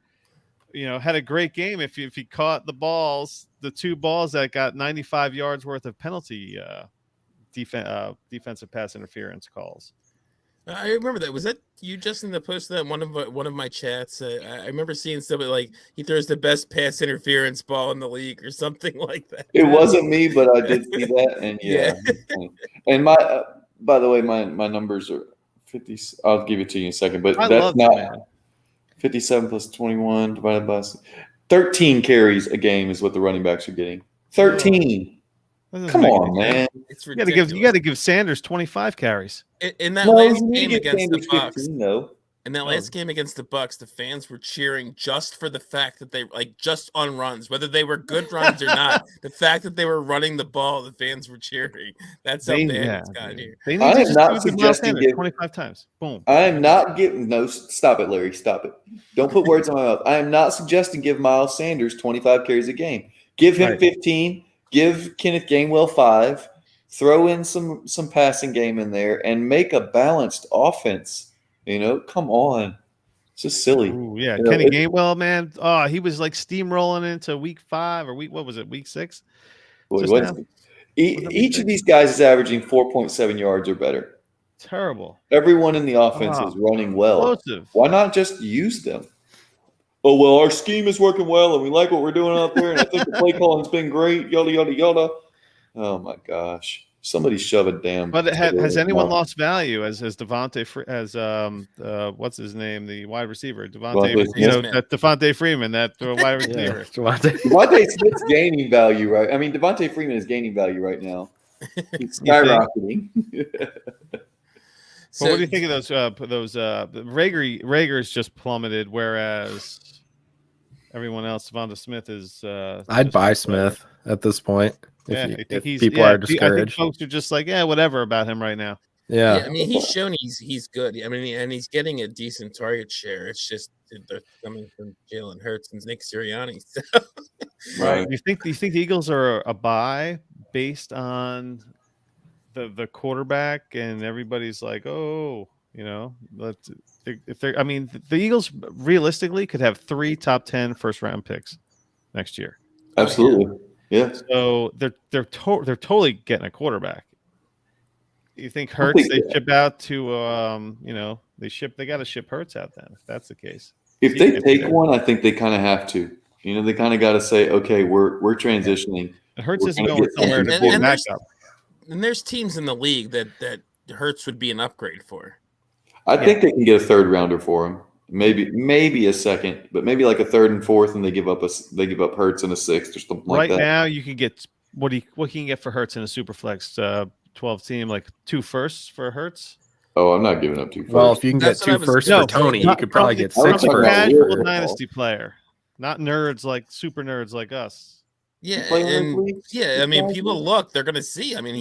had a great game if he caught the two balls that got 95 yards worth of penalty defensive pass interference calls. I remember that. Was that you, Justin, that posted that in one of my chats? I remember seeing something like he throws the best pass interference ball in the league or something like that. It wasn't me, but I did see that, and yeah. And my, by the way, my numbers are 50. I'll give it to you in a second, but I that's love not that, man. 57 plus 21 divided by 13 carries a game is what the running backs are getting. 13. Come on, man. It's You ridiculous. got to give Sanders 25 carries. In that No, last you need game to get against the Sanders Bucks, 15, though. in that last game against the Bucks, the fans were cheering just for the fact that they just on runs, whether they were good runs or not. The fact that they were running the ball, the fans were cheering. That's how bad it's gotten here. They I need am to not just do it with Miles suggesting Sanders 25 times. Boom. I am not giving no. Stop it, Larry. Stop it. Don't put words in my mouth. I am not suggesting give Miles Sanders 25 carries a game. Give him 15. Give Kenneth Gainwell 5. Throw in some passing game in there and make a balanced offense. Come on. It's just silly. Ooh, yeah, Kenny Gainwell, man. Oh, he was like steamrolling into week 5 or what was it, week 6? Each of these guys is averaging 4.7 yards or better. Terrible. Everyone in the offense is running well. Explosive. Why not just use them? Oh, well, our scheme is working well, and we like what we're doing out there, and I think the play calling's been great, yada, yada, yada. Oh, my gosh. Somebody shove a damn. But has anyone lost value as Devontae what's his name, the wide receiver, Devontae Freeman, that wide receiver. Devontae Smith's gaining value, right? I mean, Devontae Freeman is gaining value right now. He's skyrocketing. So, what do you think of those? Rager's just plummeted, whereas everyone else, Devonta Smith is. I'd buy Smith at this point. If people are discouraged, I think folks are just like, whatever about him right now. Yeah, I mean, he's shown he's good. I mean, and he's getting a decent target share. It's just they're coming from Jalen Hurts and Nick Sirianni. So. Right. You think the Eagles are a buy based on the quarterback, and everybody's like, if they're. I mean, the Eagles realistically could have 3 top 10 first round picks next year. Absolutely. Yeah. So they're totally getting a quarterback. You think Hurts they ship out to they got to ship Hurts out then if that's the case. If they take one, I think they kind of have to. They kind of got to say, okay, we're transitioning. And Hurts isn't going somewhere to pull back up. And there's teams in the league that Hurts would be an upgrade for. I think they can get a third rounder for him. Maybe a second, but maybe like a third and fourth, and they give up Hurts in a 6th or something like that. Right now, you could get what can you get for Hurts in a Superflex 12 team, like 2 firsts for Hurts. Oh, I'm not giving up 2 firsts. Well, if you can get 2 firsts for Tony, you could probably get 6 for a casual firsts. dynasty player, not nerds like super nerds like us. Yeah, I mean, people look; they're going to see. I mean,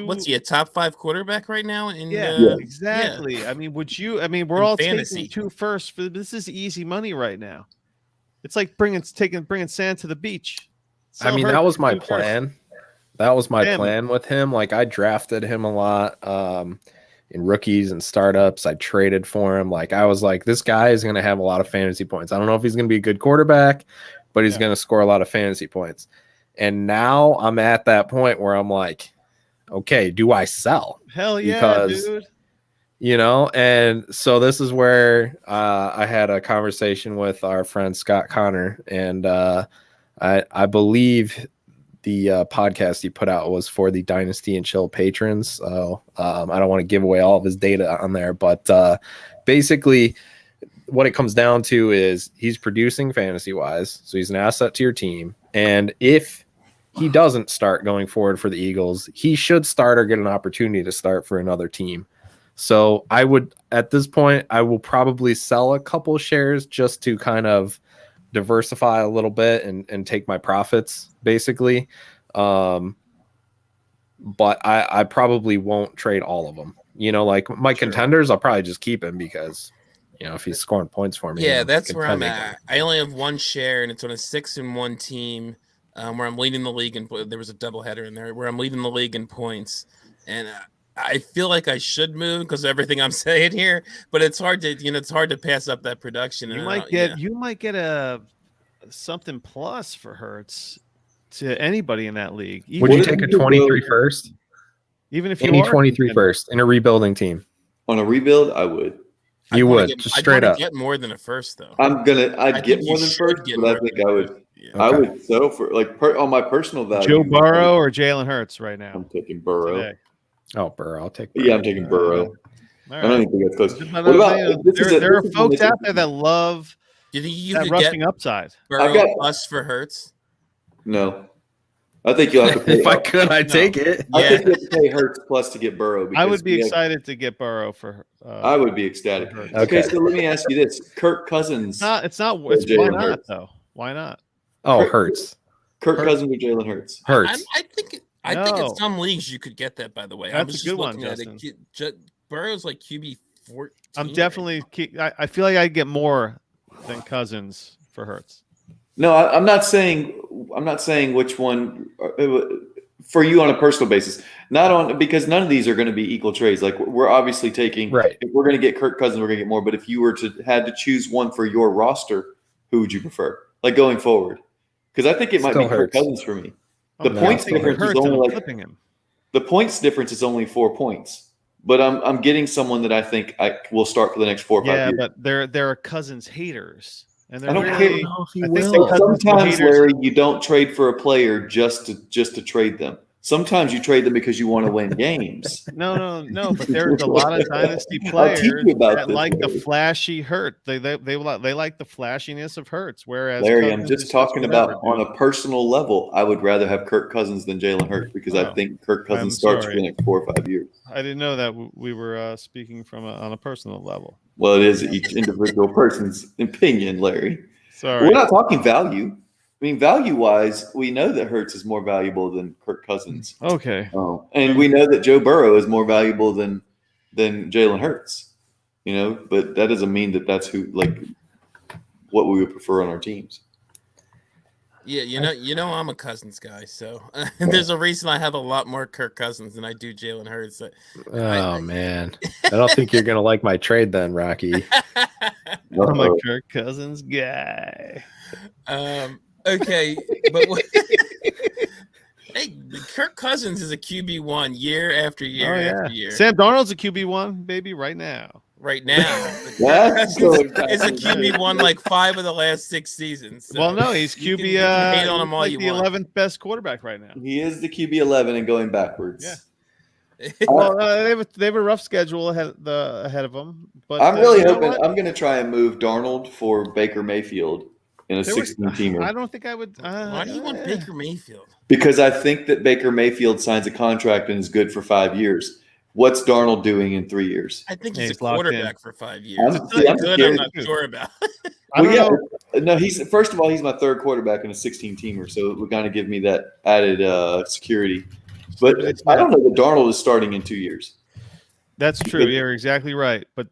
what's he, a top 5 quarterback right now? Exactly. Yeah. I mean, we're all fantasy. taking 2 firsts for this is easy money right now. It's like bringing sand to the beach. I mean, that was my plan. That was my plan with him. Like, I drafted him a lot in rookies and startups. I traded for him. Like, I was like, this guy is going to have a lot of fantasy points. I don't know if he's going to be a good quarterback, but he's going to score a lot of fantasy points. And now I'm at that point where I'm like, okay, do I sell? Hell yeah, dude. And so this is where I had a conversation with our friend Scott Connor, and I believe the podcast he put out was for the Dynasty and Chill patrons. So I don't want to give away all of his data on there, but basically what it comes down to is he's producing fantasy wise. So he's an asset to your team. And if he doesn't start going forward for the Eagles, he should start or get an opportunity to start for another team. So I would, at this point, I will probably sell a couple shares just to kind of diversify a little bit and take my profits basically. But I probably won't trade all of them like my Sure. contenders, I'll probably just keep him because, if he's scoring points for me. Yeah, I'm that's where I'm contending. at. I only have one share, and it's on a 6-1 team where I'm leading the league. And there was a doubleheader in there where I'm leading the league in points. And I feel like I should move because of everything I'm saying here, but it's hard to, it's hard to pass up that production. You And might get a something plus for Hurts to anybody in that league. Would you take a 23 first? Even if you Any are 23 first in a rebuilding team? On a rebuild, I would. You would, just straight up. Get more than a first, though. I'd get more than first, but I think I would. Yeah. Okay. I would settle for on my personal value. Joe Burrow or Jalen Hurts right now. I'm taking Burrow. Today. Oh, Burrow. I'll take Burrow. Yeah, I'm taking Burrow. All I don't even think that's close. But What about there are folks out there that love Do you think you that could rushing get upside. Burrow plus for Hurts? No, I think you'll have to pay. If I could, I'd take it. I think you have to pay Hurts plus to get Burrow. I would be excited to get Burrow for. I would be ecstatic. Hurts. Okay, so let me ask you this: Kirk Cousins. It's not. Or Why Jalen not Hurts. though? Why not? Oh, Hurts. Kirk Cousins or Jalen Hurts? Hurts. I think in No. some leagues you could get that. By the way, I That's was a just good one, looking at it. Burrow's like QB 14. I'm definitely. I feel like I get more than Cousins for Hurts. No, I'm not saying which one for you on a personal basis. Not on because none of these are going to be equal trades. Like we're obviously taking. Right. If we're going to get Kirk Cousins, we're going to get more. But if you were to had to choose one for your roster, who would you prefer? Like going forward, because I think it might Still be Kirk Hurts. Cousins for me. The I'm points thinking difference is Hurts and only I'm like flipping him. the points difference is only 4 points. But I'm getting someone that I think I will start for the next 4 or 5 years. Yeah, but there are Cousins haters, and they're I don't really. care. I think the Cousins Sometimes, haters- Larry, you don't trade for a player just to trade them. Sometimes you trade them because you want to win games. No. But there's a lot of dynasty I'll players teach you about that this, like the Larry. flashy Hurt. They like the flashiness of Hurts. Whereas Larry, Cousins I'm just is talking whatever, about on a personal level. I would rather have Kirk Cousins than Jalen Hurts because I Oh, think Kirk Cousins I'm starts sorry. for the next 4 or 5 years. I didn't know that we were speaking from on a personal level. Well, it is each individual person's opinion, Larry. Sorry. We're not talking value. I mean, value-wise, we know that Hurts is more valuable than Kirk Cousins. Okay. And we know that Joe Burrow is more valuable than Jalen Hurts. But that doesn't mean that that's what we would prefer on our teams. Yeah, I'm a Cousins guy, so there's a reason I have a lot more Kirk Cousins than I do Jalen Hurts. Oh, man. I don't think you're going to like my trade then, Rocky. I'm a Kirk Cousins guy. Okay, but hey, Kirk Cousins is a QB1 year after year after year. Sam Darnold's a QB1, baby, right now. Right now, That's so it's a QB1 like 5 of the last 6 seasons. So Well, no, he's you QB. can hate on him he's all like you the want. 11th best quarterback right now. He is the QB 11 and going backwards. Yeah. Well, they have a rough schedule ahead of them. But I'm really you know hoping what? I'm going to try and move Darnold for Baker Mayfield in a There was- 16-teamer. I don't think I would. Why do you want Baker Mayfield? Because I think that Baker Mayfield signs a contract and is good for 5 years. What's Darnold doing in 3 years? I think Yeah, he's he's a locked quarterback for 5 years. I'm- It's see, not I'm good. scared I'm not too. sure about. I don't know. No, he's first of all, he's my third quarterback in a 16-teamer, so it would kind of give me that added security. But I don't know that Darnold is starting in 2 years. That's true. You're exactly right. But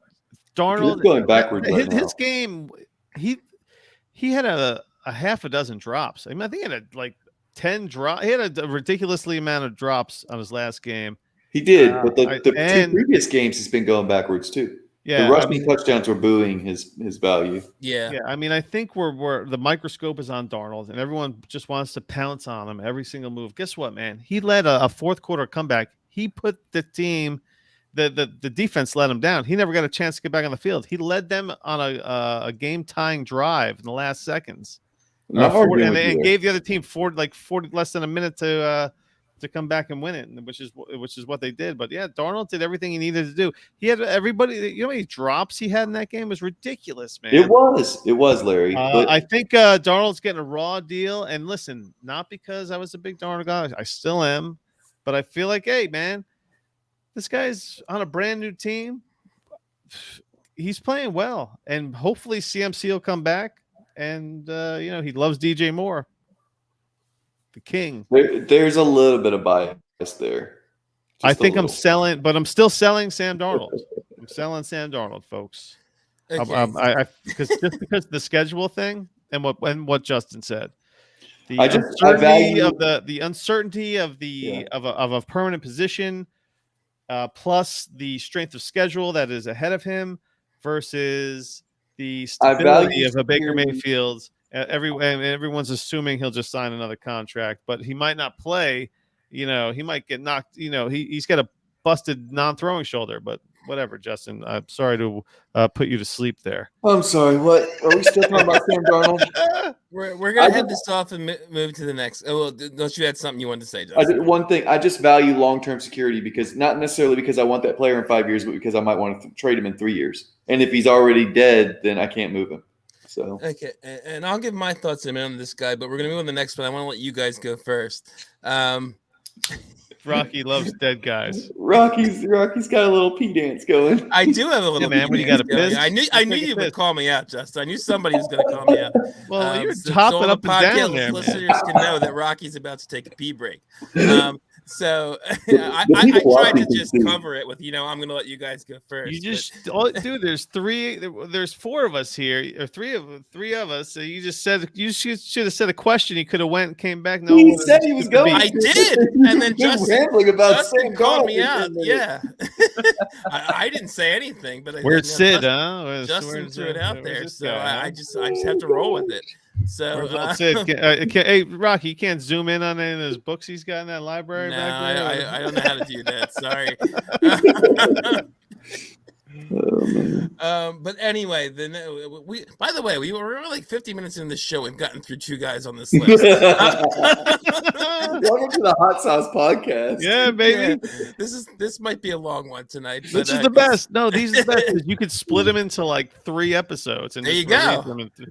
Darnold He's going backwards right his now. game, he had a half a dozen drops. I mean, I think he had like 10 drops. He had a ridiculously amount of drops on his last game. He did, but the and- 2 previous games he's been going backwards too. Yeah, The rushing touchdowns were buoying his value. Yeah. Yeah, I mean, I think we're the microscope is on Darnold, and everyone just wants to pounce on him every single move. Guess what, man? He led a fourth quarter comeback. He put the team, the defense let him down. He never got a chance to get back on the field. He led them on a game tying drive in the last seconds, Not arguing with you and there. gave the other team 40 less than a minute to come back and win it, which is what they did. But yeah, Darnold did everything he needed to do. He had everybody. You know how many drops he had in that game? It was ridiculous, man. It was, Larry. But I think Darnold's getting a raw deal. And listen, not because I was a big Darnold guy, I still am, but I feel like, hey, man, this guy's on a brand new team. He's playing well, and hopefully CMC will come back. And he loves DJ Moore, the king. there's a little bit of bias there. I think I'm selling, but I'm still selling Sam Darnold. I'm selling Sam Darnold, folks. Okay. Because the schedule thing and what Justin said. The uncertainty of a permanent position, plus the strength of schedule that is ahead of him, versus the stability of a Baker Mayfield. Everyone's assuming he'll just sign another contract, but he might not play. He might get knocked. He's got a busted non-throwing shoulder, but whatever, Justin. I'm sorry to put you to sleep there. I'm sorry. What are we still talking about, Sam Darnold? We're gonna head this off and move to the next. Oh, well, don't you had something you wanted to say, Justin? One thing. I just value long-term security because not necessarily because I want that player in 5 years, but because I might want to trade him in 3 years. And if he's already dead, then I can't move him. So okay, and I'll give my thoughts in a minute on this guy, but we're gonna move on to the next one. I want to let you guys go first. Rocky loves dead guys. Rocky's got a little pee dance going. I do have a little man. When you got a piss, I knew you would call me out, Justin. I knew somebody was going to call me out. Well, you're hopping up and down there, listeners can know that Rocky's about to take a pee break. So I tried to just cover it with, I'm going to let you guys go first. Dude, there's four of us here, or three of us. So you should have said a question. You could have went and came back. No, he said he was going. I did, and then Justin called me out. Yeah, I didn't say anything, but where's Sid? Justin threw it out there, so I just have to roll with it. So, hey, Rocky, you can't zoom in on any of those books he's got in that library. No, I don't know how to do that. Sorry. But anyway, by the way, we were like 50 minutes into the show. We've gotten through two guys on this list. Welcome to the Hot Sauce Podcast. Yeah, baby. Yeah, this might be a long one tonight. This is the best. No, these are the best. You could split them into like 3 episodes, and there you go.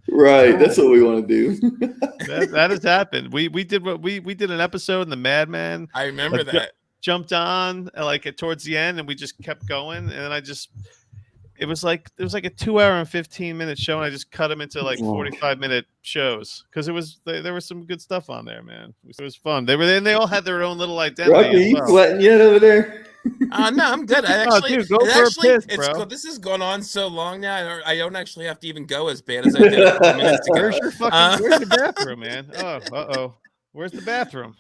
Right, that's what we want to do. that has happened. We did an episode in the Madman. I remember that. Jumped on towards the end, and we just kept going, and it was like a 2 hour and 15-minute show, and I just cut them into like 45-minute shows because there was some good stuff on there, man. It was fun. They all had their own little identity. Rocky, you sweating yet over there? No, I'm good. I actually, dude, go for a piss, bro. This has gone on so long now. I don't actually have to even go as bad as I did a few minutes ago. Where's your bathroom, man? Oh, where's the bathroom?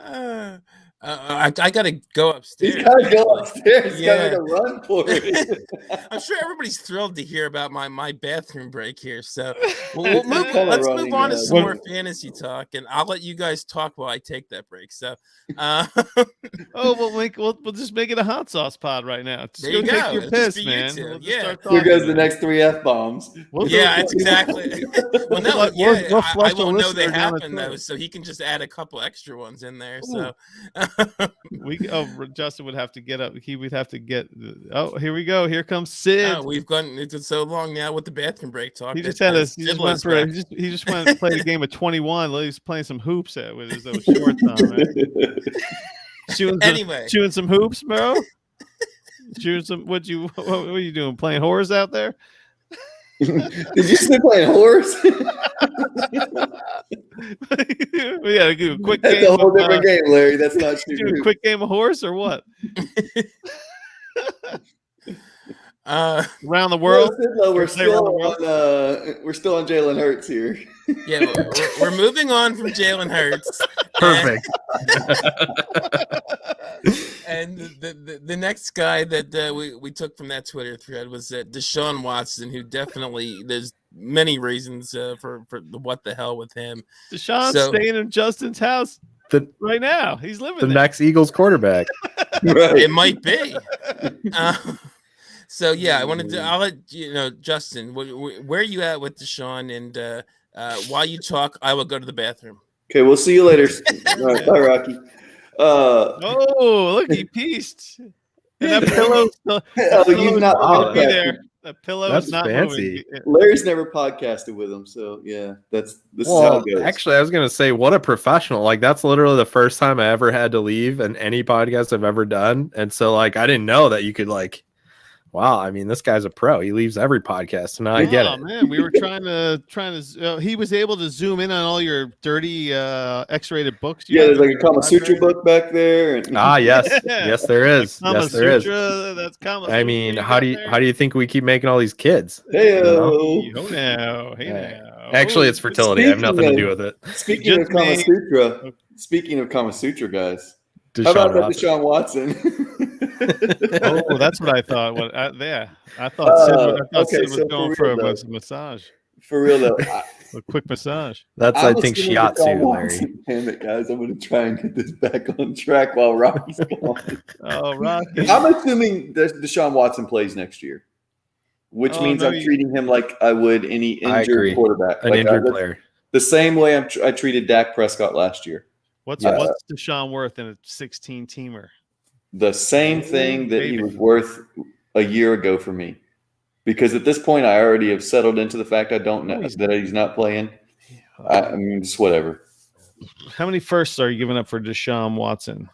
I gotta go upstairs. He's gotta go upstairs. He's gotta run for it. I'm sure everybody's thrilled to hear about my bathroom break here. So let's move on to some more fantasy talk, and I'll let you guys talk while I take that break. So, we'll just make it a hot sauce pod right now. Just go take your piss, man. Here goes the next 3 F-bombs. That's exactly. Well, no, I won't know they happen though, so he can just add a couple extra ones in there. So. Justin would have to get up. He would have to get. Oh, here we go. Here comes Sid. We've gone. It's so long now with the bathroom break talk. He just went to play a game of 21. He's playing some hoops with those shorts on. Right? Chewing some hoops, bro. Chewing some. What are you doing? Playing whores out there? Did you say playing horse? We gotta do a quick That's game. A whole different game, Larry. That's not a quick game of horse or what? Around the world. We're still on Jalen Hurts here. Yeah, we're moving on from Jalen Hurts. Perfect. And the next guy that we took from that Twitter thread was Desean Watson, who definitely there's many reasons for the what the hell with him. Deshaun's staying in Justin's house right now. He's living the there. next Eagles quarterback. Right. It might be. So yeah, I'll let you know, Justin. Where are you at with Desean? And while you talk, I will go to the bathroom. Okay, we'll see you later. All right, bye, Rocky. Look, he pieced. And that pillow. You've not be there. That pillow That's is not fancy. moving. Larry's never podcasted with him, so yeah, this is how it goes. Actually, I was gonna say, what a professional! Like that's literally the first time I ever had to leave in any podcast I've ever done, and so I didn't know that you could wow, I mean, this guy's a pro. He leaves every podcast, and now I get it. Man, we were trying to. He was able to zoom in on all your dirty X-rated books. Yeah, there's like a Kama Sutra book back there. And Yes, yes, there is. Yes, there is. That's Kama I mean, how do you think we keep making all these kids? Hey, Hey now. Actually, it's fertility. I have nothing to do with it. Speaking of Kama Sutra, guys. How about that Desean Watson? Oh, that's what I thought. I thought Sid was going for a massage. For real though, A quick massage. That's I think shiatsu, Larry. Damn it, guys! I'm going to try and get this back on track while Rocky's gone. Oh, Rocky! I'm assuming that Desean Watson plays next year, which means I'm treating him like I would any injured quarterback, an injured player, the same way I treated Dak Prescott last year. What's Desean worth in a 16-teamer? The same thing that he was worth a year ago for me. Because at this point, I already have settled into the fact I don't know that he's not playing. I mean, just whatever. How many firsts are you giving up for Desean Watson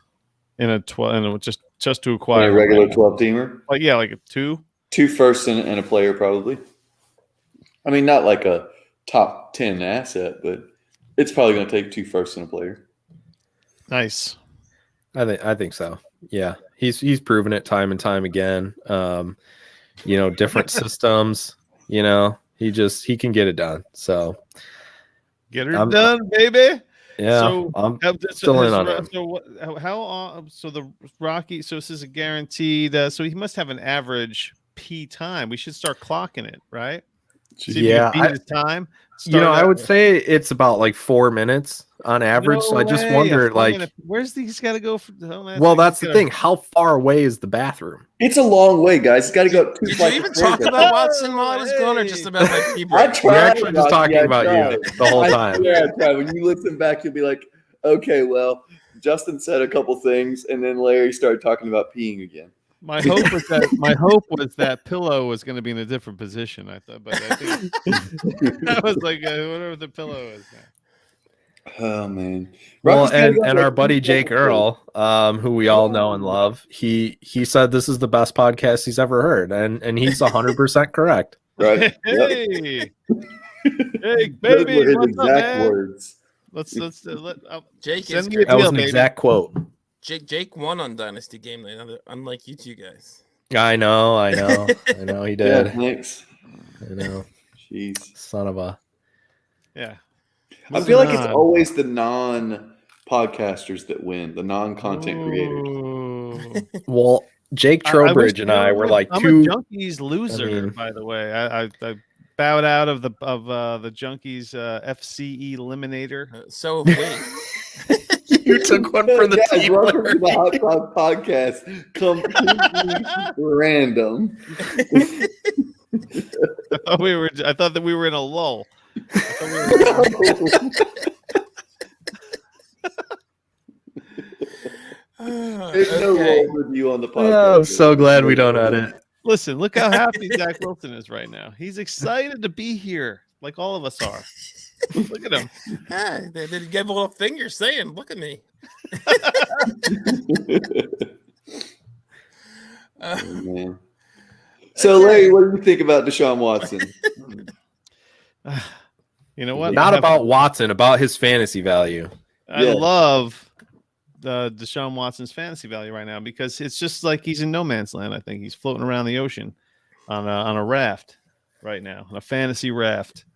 in a 12? Just to acquire a regular 12-teamer? Like a 2? 2 firsts and a player probably. I mean, not like a top 10 asset, but it's probably going to take 2 firsts and a player. Nice. I think so. Yeah, he's proven it time and time again. Different systems. He can get it done. So get her done, baby. Yeah, so I'm still in on it. So the Rocky. So this is a guaranteed. So he must have an average P time. We should start clocking it, right? Yeah, time. I would say it's about like 4 minutes on average. So I just wonder, where's these got to go? That's the thing. How far away is the bathroom? It's a long way, guys. It's got to go up 2 Did you even talk about Watson while I was gone, or just about my people? I tried. We're actually just talking about you the whole time. Yeah, when you listen back, you'll be like, okay, well, Justin said a couple things, and then Larry started talking about peeing again. My hope was that Pillow was going to be in a different position. I thought, but I think I was like, whatever the Pillow is now. Oh man! Well, and our buddy Jake Earl, who we all know and love, he said this is the best podcast he's ever heard, and he's 100% correct. Right? Hey, hey, baby, what's up, man? Words. Let's Jake. That was an exact quote. Jake won on Dynasty game night, unlike you two guys. I know he did. Yeah, thanks. I know. Jeez. Son of a. Yeah. I feel like it's always the non-podcasters that win, the non-content creators. Well, Jake Trowbridge and I were like I'm two. a Junkies loser, by the way. I bowed out of the Junkies FCE eliminator. So wait. You took one for the team. Welcome to the Hot Dog Podcast. Completely random. I thought that we were in a lull. There's no lull review on the podcast. Oh, I'm so glad we don't edit. Listen, look how happy Zach Wilson is right now. He's excited to be here, like all of us are. Look at him. They gave a little finger saying, look at me. Man. So, Larry, what do you think about Desean Watson? You know what? Not about Watson, about his fantasy value. I love Desean Watson's fantasy value right now because it's just like he's in no man's land. I think he's floating around the ocean on a raft right now, on a fantasy raft.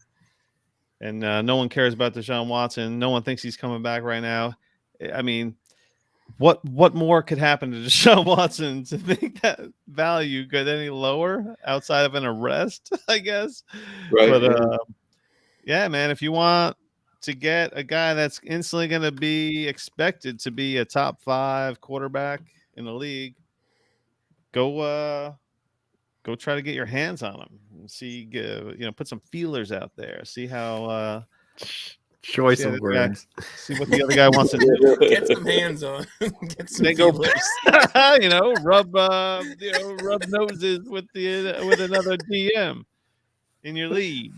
And no one cares about Desean Watson. No one thinks he's coming back right now. I mean, what more could happen to Desean Watson to make that value get any lower outside of an arrest, I guess? Right. But, yeah, man, if you want to get a guy that's instantly going to be expected to be a top 5 quarterback in the league, go try to get your hands on him and see, put some feelers out there. See how choice of words. See what the other guy wants to do. Get some hands on. Get some feelers. Rub noses with another DM in your league,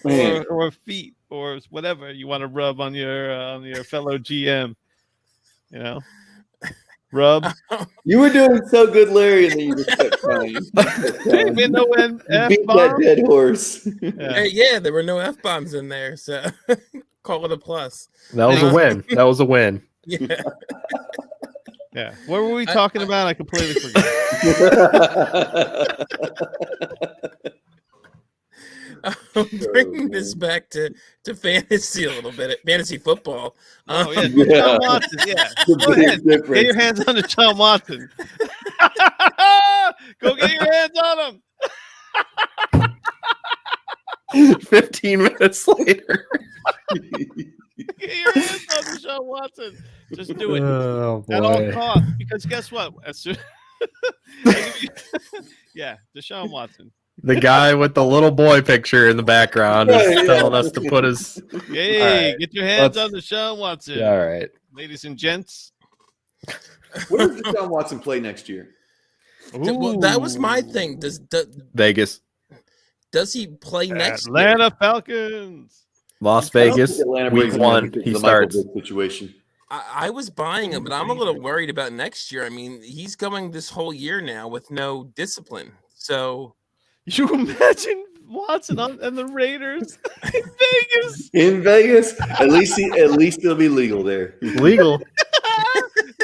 or feet, or whatever you want to rub on your fellow GM. Rub. You were doing so good, Larry, and then you just kept crying. Even though when You beat that dead horse. Yeah, there were no F-bombs in there, so call it a plus. That was a win. That was a win. Yeah. Yeah. What were we talking about? I completely forgot. I'm bringing this back to fantasy a little bit, fantasy football. Oh, yeah. Deshaun Watson. Yeah. Go ahead. Get your hands on Deshaun Watson. Go get your hands on him. 15 minutes later. Get your hands on Deshaun Watson. Just do it Oh, at all boy. costs. Because guess what? As soon yeah, Deshaun Watson. The guy with the little boy picture in the background is telling us to put his. Hey, right. get your hands on Deshaun Watson. Yeah, all right. Ladies and gents. Where does Desean Watson play next year? Well, that was my thing. Vegas. Does he play next year? Atlanta Falcons. Las I don't Vegas. think Atlanta Week brings him 1. because He of the Michael starts. Vick situation. I was buying him, but I'm a little worried about next year. I mean, he's going this whole year now with no discipline. So You imagine Watson and the Raiders in Vegas. In Vegas, at least it'll be legal there. Legal.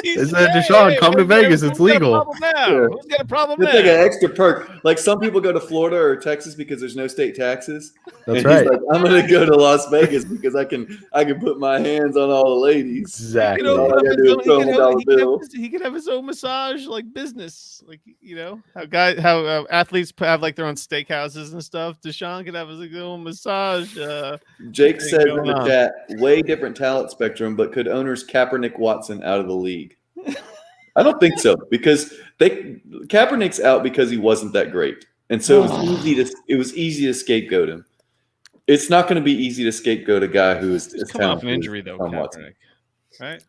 Is that Deshaun? Come to Vegas. It's legal. Sure. Who's got a problem It's now? like an extra perk. Like some people go to Florida or Texas because there's no state taxes. That's And right. he's like, I'm gonna go to Las Vegas because I can put my hands on all the ladies. Exactly. All I gotta do is throw him a dollar bill. He could have his own massage like business, like how athletes have like their own steakhouses and stuff. Deshaun could have his own massage. Jake thing says in going the on. chat, way different talent spectrum, but could owners Kaepernick Watson out of the league? I don't think so because Kaepernick's out because he wasn't that great, and so it was easy to scapegoat him. It's not going to be easy to scapegoat a guy who is He's coming off an injury though, Watson. Kaepernick, right?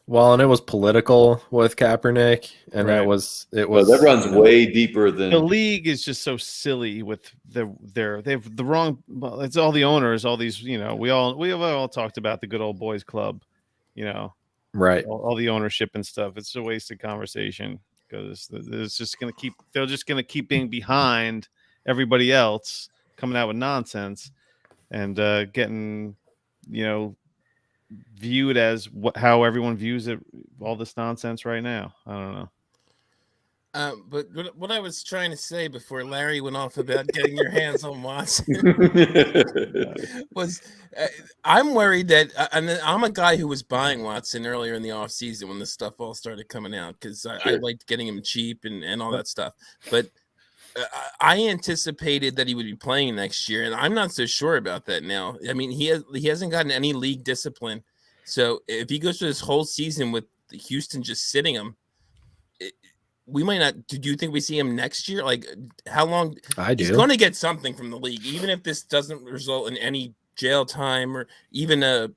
Well, and it was political with Kaepernick, and Right. it was. Well, that runs way deeper than The league is just so silly with they have the wrong. Well, it's all the owners, all these. We have all talked about the good old boys club. Right. All the ownership and stuff. It's a wasted conversation because it's just going to keep. They're just going to keep being behind everybody else, coming out with nonsense, and getting, viewed as how everyone views it. All this nonsense right now. I don't know. But what I was trying to say before Larry went off about getting your hands on Watson was I'm worried that I'm a guy who was buying Watson earlier in the offseason when this stuff all started coming out because I liked getting him cheap and all that stuff. But I anticipated that he would be playing next year, and I'm not so sure about that now. I mean, he hasn't gotten any league discipline. So if he goes through this whole season with Houston just sitting him, we might not. Do you think we see him next year? Like, how long? I do. He's going to get something from the league, even if this doesn't result in any jail time or even a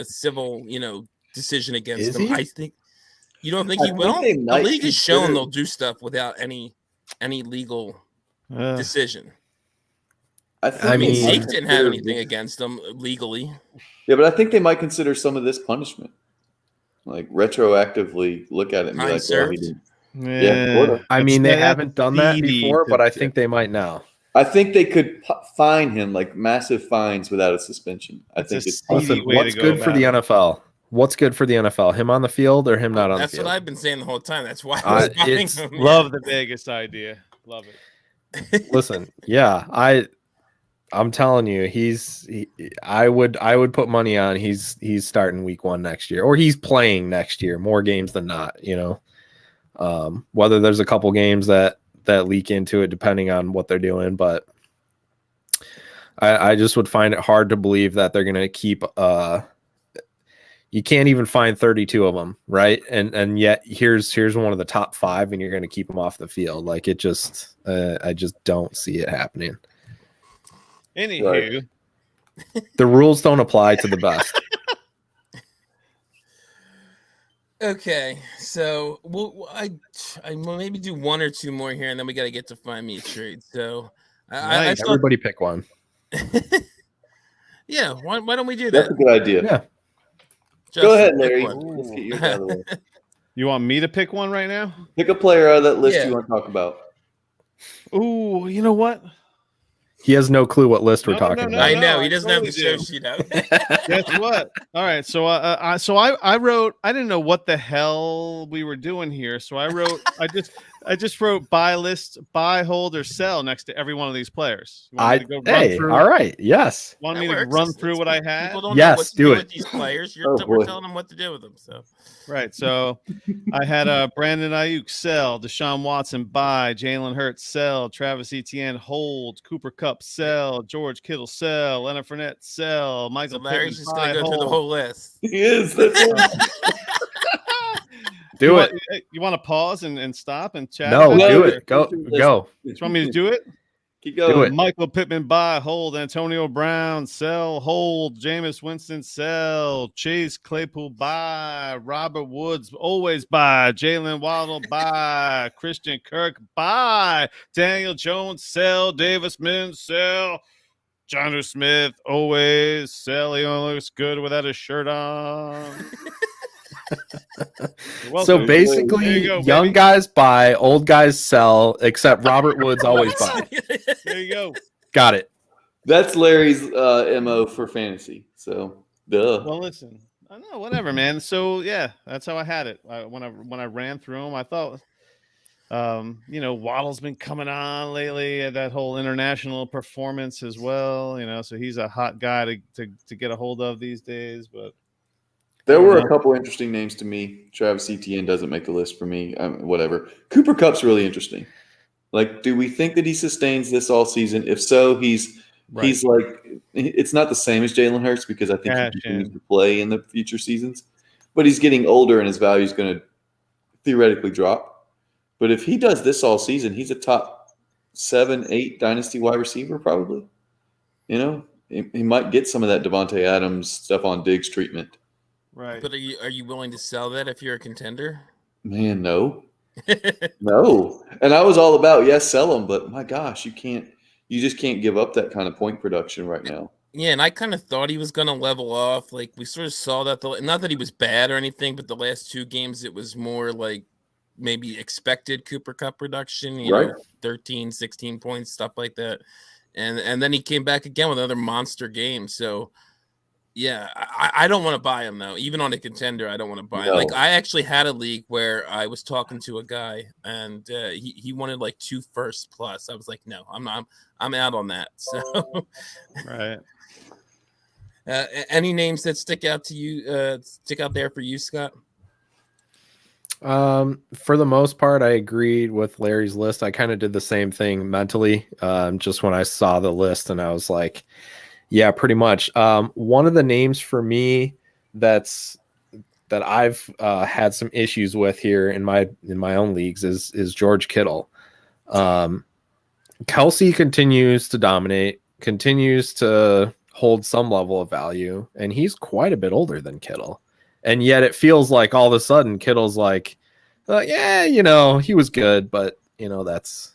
civil, decision against Is him. he? I think. You don't think he I will? think they The might league has shown consider- they'll do stuff without any legal decision. I mean, Zeke didn't have anything against them legally. Yeah, but I think they might consider some of this punishment, like retroactively look at it and be Time like, served. he didn't. Yeah, sort of. I mean, they That's haven't done that speedy before, to- but I think they might now. I think they could fine him like massive fines without a suspension. I think it's Speedy Listen, way to what's go good for about the it. NFL? What's good for the NFL? Him on the field or him not on That's the what field? I've been saying the whole time. That's why I was buying it's- him. Love the Vegas idea. Love it. Listen, yeah, I'm telling you, I would put money on he's starting week 1 next year, or he's playing next year more games than not. Whether there's a couple games that leak into it depending on what they're doing, but I just would find it hard to believe that they're gonna keep. You can't even find 32 of them, right? And yet here's one of the top 5, and you're gonna keep them off the field. Like it just, I just don't see it happening. Anywho, The rules don't apply to the best. Okay, so I will maybe do 1 or 2 more here, and then we got to get to find me a trade. So I Nice. thought, Everybody pick one. yeah, why don't we do that's that? a good idea. Yeah. Justin, Go ahead, pick Larry. one. Let's get you out of the way. You want me to pick one right now? Pick a player out of that list Yeah. you want to talk about. Ooh, you know what? He has no clue what list we're No, talking no, about. I know I he doesn't totally have the show do. sheet out. Guess what? All right, so I wrote. I didn't know what the hell we were doing here, so I wrote. I just wrote buy list, buy, hold, or sell next to every one of these players. You want me to go run through? All right, yes. Want That me to works. run through what I People had? don't know Yes, what to do do it. with these players. Oh, We're boy. telling them what to do with them. So Right. So I had Brandon Ayuk sell, Desean Watson buy, Jalen Hurts sell, Travis Etienne hold, Cooper Kupp sell, George Kittle sell, Leonard Fournette sell, Michael Larry's Pittman just buy, going to go through the hold. whole list. He is. That's it. Do it. You want to pause and stop and chat? No, about do or- it. Go. You want me to do it? Keep going. it. Michael Pittman buy, hold, Antonio Brown sell, hold, Jameis Winston sell, Chase Claypool buy, Robert Woods always buy, Jalen Waddle buy, Christian Kirk buy, Daniel Jones sell, Davis Mills sell, Jonnu Smith always sell. He only looks good without his shirt on. You're welcome. So There basically, you go, young baby. guys buy, old guys sell, except Robert Woods always buy. There you go. Got it. That's Larry's MO for fantasy. So, duh. Well, listen, I know, whatever, man. So yeah, that's how I had it. When I ran through them, I thought, Waddle's been coming on lately. That whole international performance as well. So he's a hot guy to get a hold of these days. But There were a couple interesting names to me. Travis Etienne doesn't make the list for me. Whatever. Cooper Kupp's really interesting. Like, do we think that he sustains this all season? If so, he's like, it's not the same as Jalen Hurts because I think he continues to play in the future seasons. But he's getting older and his value is going to theoretically drop. But if he does this all season, he's a top 7, 8 dynasty wide receiver probably. He might get some of that Devontae Adams, Stephon Diggs treatment. right. But are you willing to sell that if you're a contender? Man, no. No. And I was all about, yes, sell him, but my gosh, you just can't give up that kind of point production right now. Yeah, and I kind of thought he was going to level off. Like, we sort of saw that, not that he was bad or anything, but the last 2 games, it was more like maybe expected Cooper Kupp production, you know, 13, 16 points, stuff like that. And then he came back again with another monster game. So, yeah, I don't want to buy him, though. Even on a contender, I don't want to buy him. Like, I actually had a league where I was talking to a guy, and he wanted like 2 firsts plus. I was like, no, I'm out on that. So, Right. Any names that stick out to you? Stick out there for you, Scott? For the most part, I agreed with Larry's list. I kind of did the same thing mentally. Just when I saw the list, and I was like, yeah, pretty much. One of the names for me that I've had some issues with here in my own leagues is George Kittle. Kelsey continues to dominate, continues to hold some level of value, and he's quite a bit older than Kittle. And yet it feels like all of a sudden Kittle's like, yeah, he was good, but that's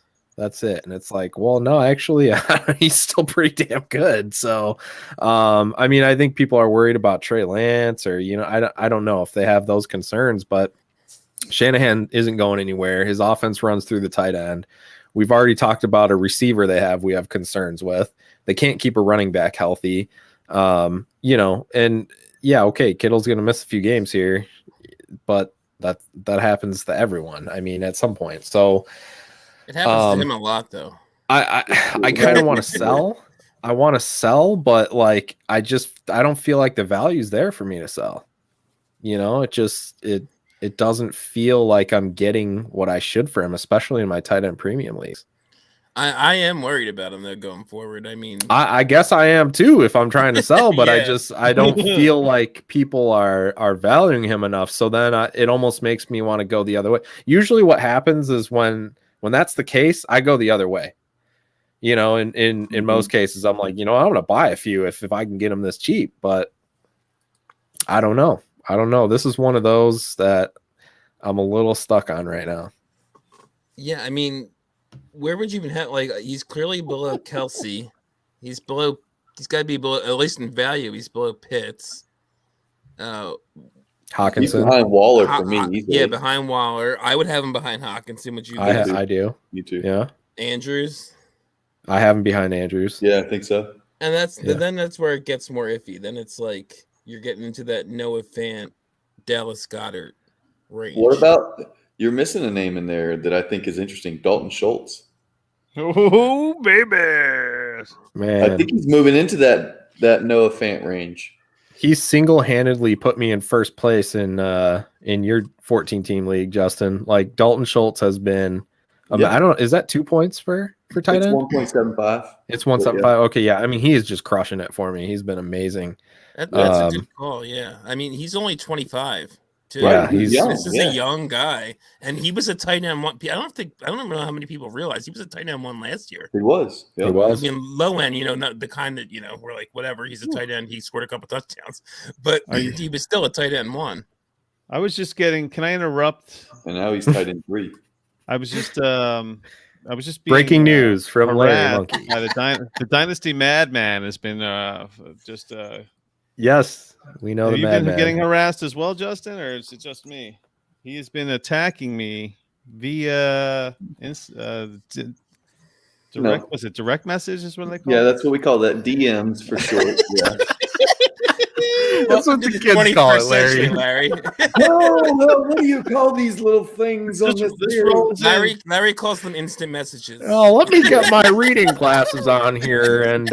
it. And it's like, well, no, actually, he's still pretty damn good. So, I think people are worried about Trey Lance or, I don't know if they have those concerns, but Shanahan isn't going anywhere. His offense runs through the tight end. We've already talked about a receiver we have concerns with. They can't keep a running back healthy. And yeah, okay, Kittle's going to miss a few games here, but that happens to everyone. At some point. So, it happens to him a lot, though. I kind of want to sell. I want to sell, but like I don't feel like the value's there for me to sell. It doesn't feel like I'm getting what I should for him, especially in my tight end premium leagues. I am worried about him though going forward. I guess I am too if I'm trying to sell, but Yeah. I don't feel like people are valuing him enough. So then it almost makes me want to go the other way. Usually what happens is when that's the case, I go the other way. In most cases, I'm like, I'm going to buy a few if I can get them this cheap, but I don't know. This is one of those that I'm a little stuck on right now. Yeah, where would you even have, like, he's clearly below Kelsey. He's got to be below, at least in value, he's below Pitts. He's Hawkinson. behind Waller for me. Yeah, behind Waller. I would have him behind Hawkinson. Would you? I do. You too. Yeah. Andrews. I have him behind Andrews. Yeah, I think so. And then that's where it gets more iffy. Then it's like you're getting into that Noah Fant, Dallas Goedert range. What about you're missing a name in there that I think is interesting? Dalton Schultz. Oh, baby. Man, I think he's moving into that Noah Fant range. he single-handedly put me in first place in your 14-team league, Justin. Like Dalton Schultz has been. Yeah. I don't. Is that 2 points for tight It's end? 1.75. It's 1.75. Okay, yeah. I mean, he is just crushing it for me. He's been amazing. That's a good call. Yeah, I mean, he's only 25. Too. Yeah, he's young. This is a young guy, and he was a tight end one. I don't know how many people realize he was a tight end one last year. He was. He was. I mean, low end, not the kind that we're like, whatever. He's a tight end. He scored a couple touchdowns, but he was still a tight end one. I was just getting. Can I interrupt? And now he's tight end 3. I was just being, Breaking news from LarryMonkey. The Dynasty Madman has been Yes, we know Have the you madman. been getting harassed as well, Justin, or is it just me? He has been attacking me via direct. Was it direct message? Is what they call Yeah, it? that's what we call that. DMs for short. Yeah. That's what the kids call it, Larry. No, what do you call these little things on this? Larry calls them instant messages. Oh, let me get my reading glasses on here and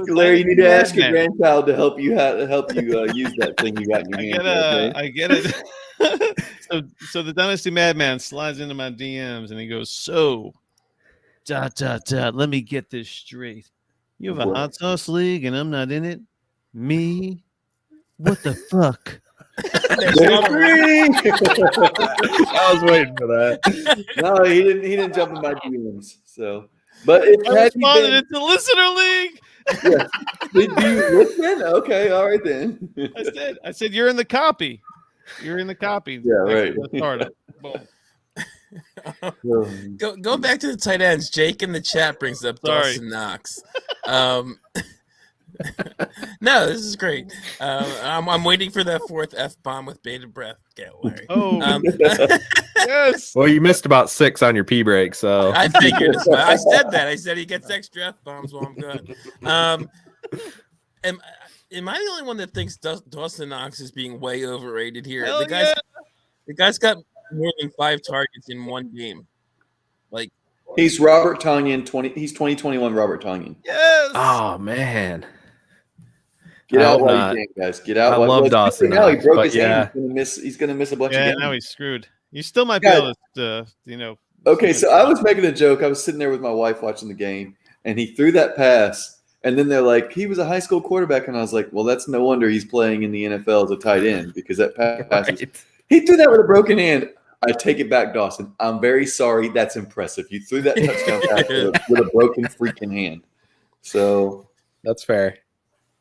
Larry, you need to ask your grandchild to help you use that thing you got in your hand. I get it. So the Dynasty Madman slides into my DMs and he goes, let me get this straight. You have a hot sauce league and I'm not in it? Me? What the fuck? I was waiting for that. No, he didn't jump in my DMs. So, but if I responded into listener league. Yeah. Did you listen? Okay, all right then. I said you're in the copy. You're in the copy. Yeah, right. Go back to the tight ends. Jake in the chat brings up Dawson Knox. No, this is great. I'm waiting for that fourth F-bomb with bated breath. Get Larry. Yes. Well, you missed about 6 on your pee break, so I figured as well. I said that. I said he gets extra F-bombs while I'm good. Am I the only one that thinks Dawson Knox is being way overrated here? The guy's got more than 5 targets in one game. Like he's Robert Tonyan. He's 2021 Robert Tonyan. Yes. Oh man. Get out while you can, guys. Get out. I love Dawson. Now he broke his hand. He's gonna miss a bunch of games. Now he's screwed. You still might be able to, Okay, so I was making a joke. I was sitting there with my wife watching the game, and he threw that pass, and then they're like, he was a high school quarterback, and I was like, well, that's no wonder he's playing in the NFL as a tight end because that pass. He threw that with a broken hand. I take it back, Dawson. I'm very sorry. That's impressive. You threw that touchdown pass with a broken freaking hand. So that's fair.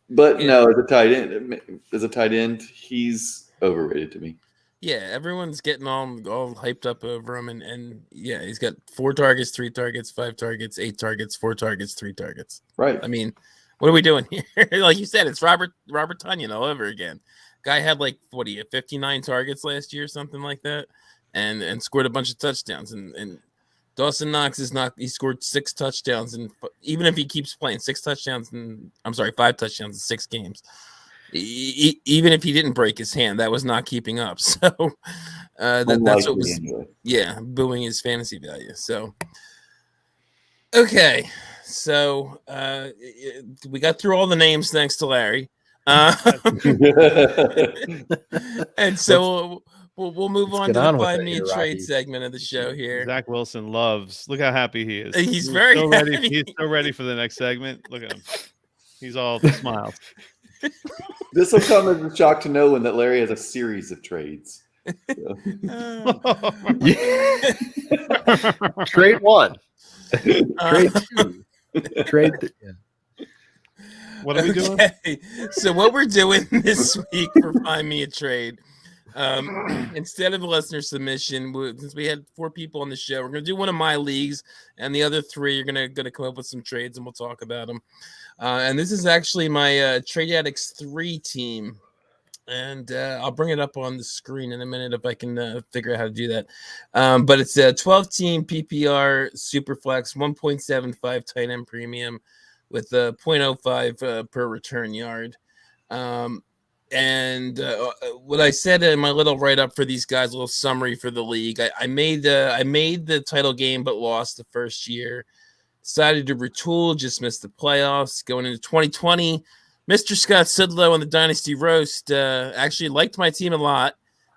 But no, as a tight end, he's overrated to me. Yeah, everyone's getting all hyped up over him, and yeah, he's got 4 targets, 3 targets, 5 targets, 8 targets, 4 targets, 3 targets. Right. I mean, what are we doing here? Like you said, it's Robert Tonyan all over again. Guy had 59 targets last year, something like that, and scored a bunch of touchdowns. And Dawson Knox is not. He scored 6 touchdowns, and even if he keeps playing 5 touchdowns in 6 games. Even if he didn't break his hand, that was not keeping up. So that's what was, booing his fantasy value. So, okay. So we got through all the names thanks to Larry. And so we'll move on to the Find Me a Trade segment of the show here. Zach Wilson loves. Look how happy he is. He's very so ready. He's so ready for the next segment. Look at him. He's all smiles. This will come as a shock to no one that Larry has a series of trades. So. Trade 1. Trade 2. Trade. What are we doing? So what we're doing this week for Find Me a Trade, Instead of a listener submission, since we had 4 people on the show, we're going to do one of my leagues, and the other 3 are going to come up with some trades, and we'll talk about them. And this is actually my Trade Addicts 3 team, and I'll bring it up on the screen in a minute if I can figure out how to do that. But it's a 12-team PPR Superflex, 1.75 tight end premium with 0.05 per return yard. And what I said in my little write-up for these guys, a little summary for the league, I made the title game but lost the first year. Decided to retool, just missed the playoffs. Going into 2020, Mr. Scott Sidlow on the Dynasty Roast actually liked my team a lot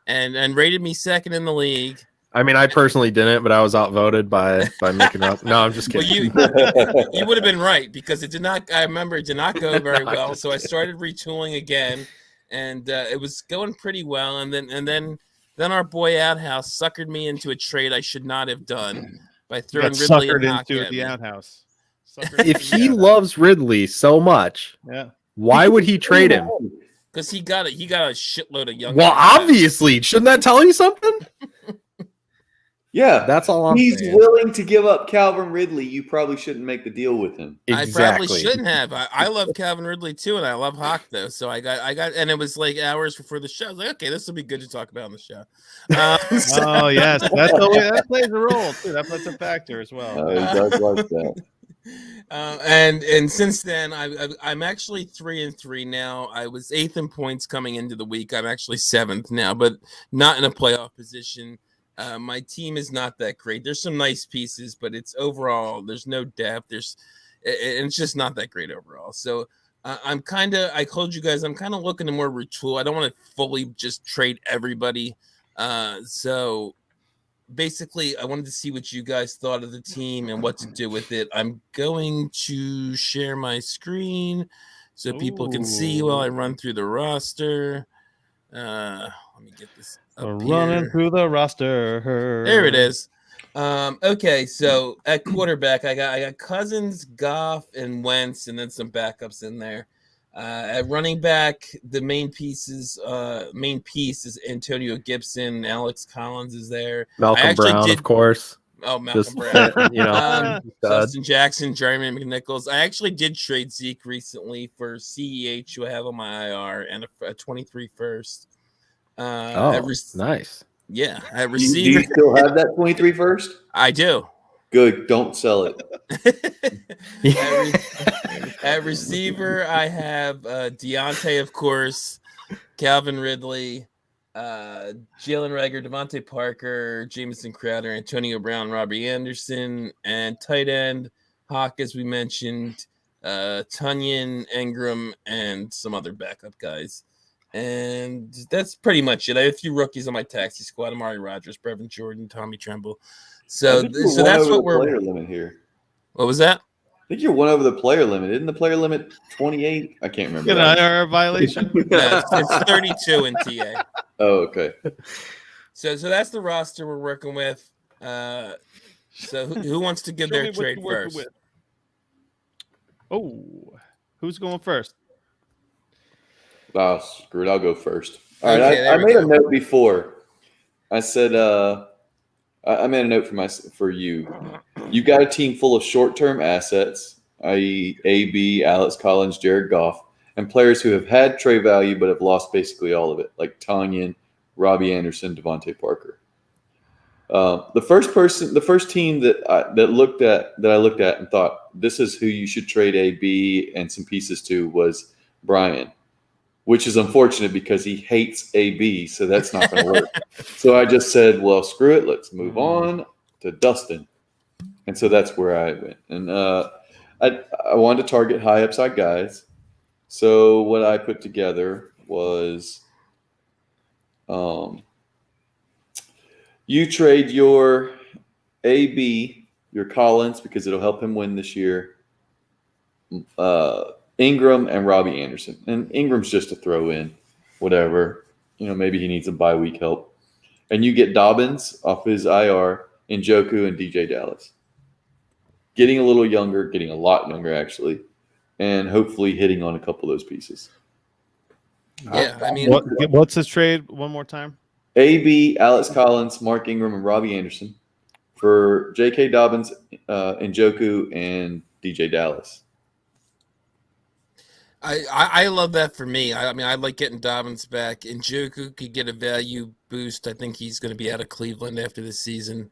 and rated me second in the league. I mean, I personally didn't, but I was outvoted by making up. No, I'm just kidding. Well, you would have been right because it did not. I remember it did not go very well. So I started retooling again. And it was going pretty well, and then our boy Outhouse suckered me into a trade I should not have done by throwing Ridley and Hawk into at the me. Outhouse. If he loves Ridley so much, why would he trade him? Because he got a shitload of young. Well, obviously, shouldn't that tell you something? Yeah, that's all I'm He's saying. willing to give up Calvin Ridley. You probably shouldn't make the deal with him. Exactly. I probably shouldn't have. I love Calvin Ridley too, and I love Hawk though. So I got, and it was like hours before the show. I was like, okay, this will be good to talk about on the show. Oh yes, that plays a role too. That plays a factor as well. He does like that. And since then, I'm actually 3-3 now. I was 8th in points coming into the week. I'm actually 7th now, but not in a playoff position. My team is not that great. There's some nice pieces, but it's overall there's no depth. It's just not that great overall. So I told you guys I'm kind of looking to more retool. I don't want to fully just trade everybody. So basically, I wanted to see what you guys thought of the team and what to do with it. I'm going to share my screen so people can see while I run through the roster. Let me get this up running here. through the roster. There it is. Okay, so at quarterback, I got Cousins, Goff, and Wentz, and then some backups in there. At running back, the main piece is Antonio Gibson. Alex Collins is there. Malcolm Brown, of course. Oh, Malcolm Brown. Justin Jackson, Jeremy McNichols. I actually did trade Zeke recently for CEH, who I have on my IR, and a 23 first. Nice. Yeah, at Do receiver. you still have that 23 first? I do. Good. Don't sell it. At receiver, I have Deontay, of course, Calvin Ridley, Jalen Reagor, Devontae Parker, Jamison Crowder, Antonio Brown, Robbie Anderson, and tight end Hawk, as we mentioned, Tunyon, Ingram, and some other backup guys. And that's pretty much it. I have a few rookies on my taxi squad: Amari Rodgers, Brevin Jordan, Tommy Tremble. So that's what we're. Player limit here. What was that? I think you're one over the player limit. Isn't the player limit 28? I can't remember. An IR violation. No, it's 32 in TA. Oh, okay. So that's the roster we're working with. So who wants to give their trade first? Oh, who's going first? Oh, screw it. I'll go first. All right. Okay, I made a note before. I said, I made a note for you. You got a team full of short-term assets, i.e., AB, Alex Collins, Jared Goff, and players who have had trade value but have lost basically all of it, like Tunyon, Robbie Anderson, Devontae Parker. The first team that I looked at and thought this is who you should trade AB and some pieces to was Brian, which is unfortunate because he hates AB, so that's not going to work. So I just said, well, screw it. Let's move on to Dustin. And so that's where I went. And I wanted to target high upside guys. So what I put together was you trade your AB, your Collins, because it'll help him win this year, Ingram and Robbie Anderson. And Ingram's just a throw in, whatever. Maybe he needs some bye week help. And you get Dobbins off his IR, Njoku, and DJ Dallas. Getting a little younger, getting a lot younger, actually, and hopefully hitting on a couple of those pieces. Yeah, I mean, what's his trade? One more time. AB, Alex Collins, Mark Ingram, and Robbie Anderson. For J.K. Dobbins, Njoku, and DJ Dallas. I love that for me. I mean, I like getting Dobbins back. Njoku could get a value boost. I think he's going to be out of Cleveland after this season.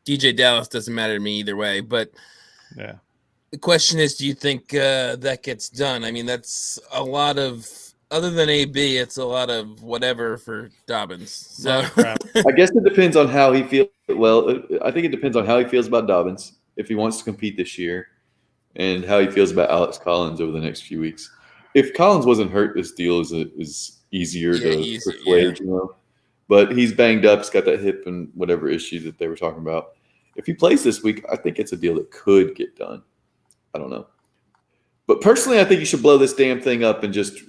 DJ Dallas doesn't matter to me either way. But yeah, the question is, do you think that gets done? I mean, that's a lot of, other than AB, it's a lot of whatever for Dobbins. So I guess it depends on how he feels. Well, I think it depends on how he feels about Dobbins, if he wants to compete this year, and how he feels about Alex Collins over the next few weeks. If Collins wasn't hurt, this deal is easier to persuade, you know. But he's banged up. He's got that hip and whatever issue that they were talking about. If he plays this week, I think it's a deal that could get done. I don't know. But personally, I think you should blow this damn thing up and just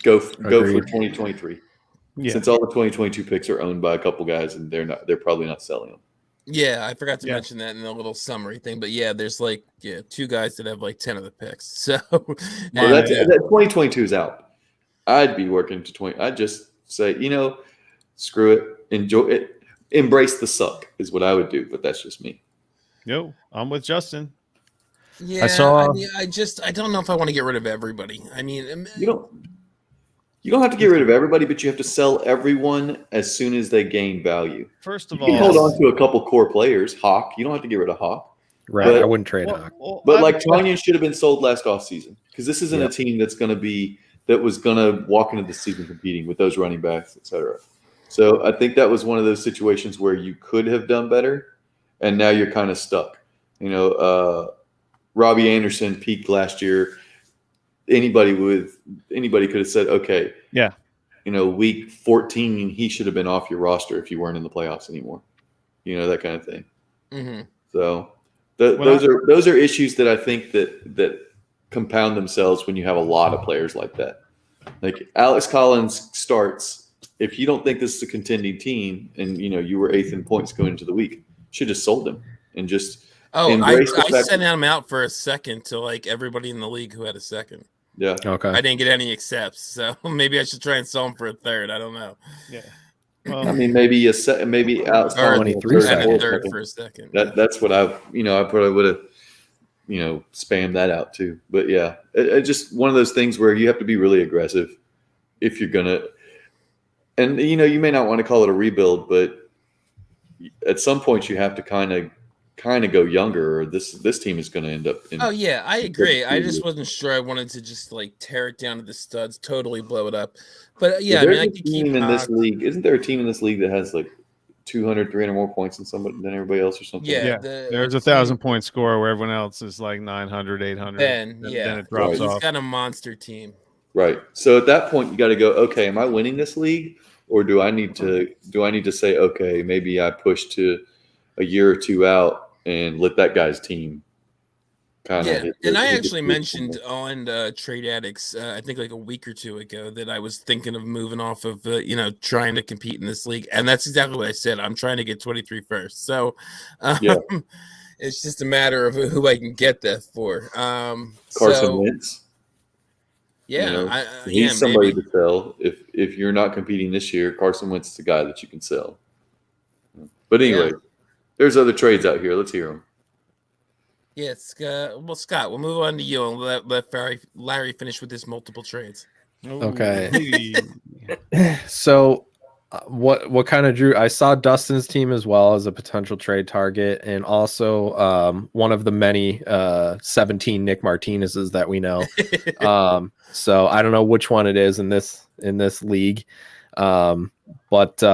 go for 2023. Yeah. Since all the 2022 picks are owned by a couple guys, and they're probably not selling them. Yeah, I forgot to mention that in the little summary thing, but yeah, there's like 2 guys that have like 10 of the picks. So that 2022 is out. I'd be working to 20. I'd just say, screw it, enjoy it, embrace the suck is what I would do. But that's just me. Yo, I'm with Justin. Yeah, I don't know if I want to get rid of everybody. I mean, you don't have to get rid of everybody, but you have to sell everyone as soon as they gain value. First of you all, can hold on to a couple core players. Hawk, you don't have to get rid of Hawk. Right, I wouldn't trade Hawk. But like Tanya should have been sold last offseason because this isn't a team that was going to walk into the season competing with those running backs, et cetera. So I think that was one of those situations where you could have done better, and now you're kind of stuck. Robbie Anderson peaked last year. Anybody could have said, okay, week 14, he should have been off your roster if you weren't in the playoffs anymore. That kind of thing. Mm-hmm. So those are issues that I think that compound themselves when you have a lot of players like that. Like Alex Collins starts. If you don't think this is a contending team, and you were 8th in points going into the week, should have sold him and just. I sent him out for a second to like everybody in the league who had a second. Yeah. Okay. I didn't get any accepts, so maybe I should try and sell him for a third. I don't know. Yeah. Well, I mean, maybe Alex or 23 a third for a second. That's what I probably would have, spammed that out too. But yeah, it's just one of those things where you have to be really aggressive if you're gonna. And you may not want to call it a rebuild, but at some point you have to kind of go younger, or this team is going to end up. I agree. I just wasn't sure. I wanted to just like tear it down to the studs, totally blow it up. But yeah, I could keep in this league. Isn't there a team in this league that has like 200, 300 more points than everybody else or something? Yeah, there's a 1,000-point score where everyone else is like 900, 800. Then it drops off. He's got a monster team. Right. So at that point, you got to go. Okay, am I winning this league, or do I need to say, okay, maybe I push to a year or two out and let that guy's team kind of. And I actually mentioned on Trade Addicts, I think like a week or two ago, that I was thinking of moving off of, trying to compete in this league. And that's exactly what I said. I'm trying to get 23 first. So it's just a matter of who I can get that for. Carson Wentz. Yeah. He's somebody to sell. If you're not competing this year, Carson Wentz is the guy that you can sell. But anyway. Yeah. There's other trades out here. Let's hear them. Yes, Scott, we'll move on to you and let Larry finish with his multiple trades. Okay. So, what kind of drew? I saw Dustin's team as well as a potential trade target, and also one of the many 17 Nick Martinez's that we know. So I don't know which one it is in this league, but.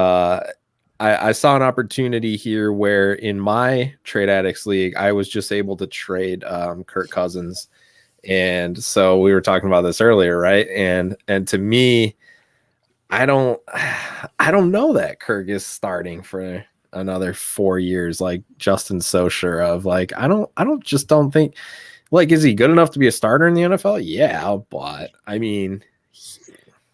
I saw an opportunity here where in my Trade Addicts league, I was just able to trade Kirk Cousins. And so we were talking about this earlier, right? And to me, I don't know that Kirk is starting for another 4 years like Justin so sure of. Like, I don't think, like, is he good enough to be a starter in the NFL? Yeah, but I mean,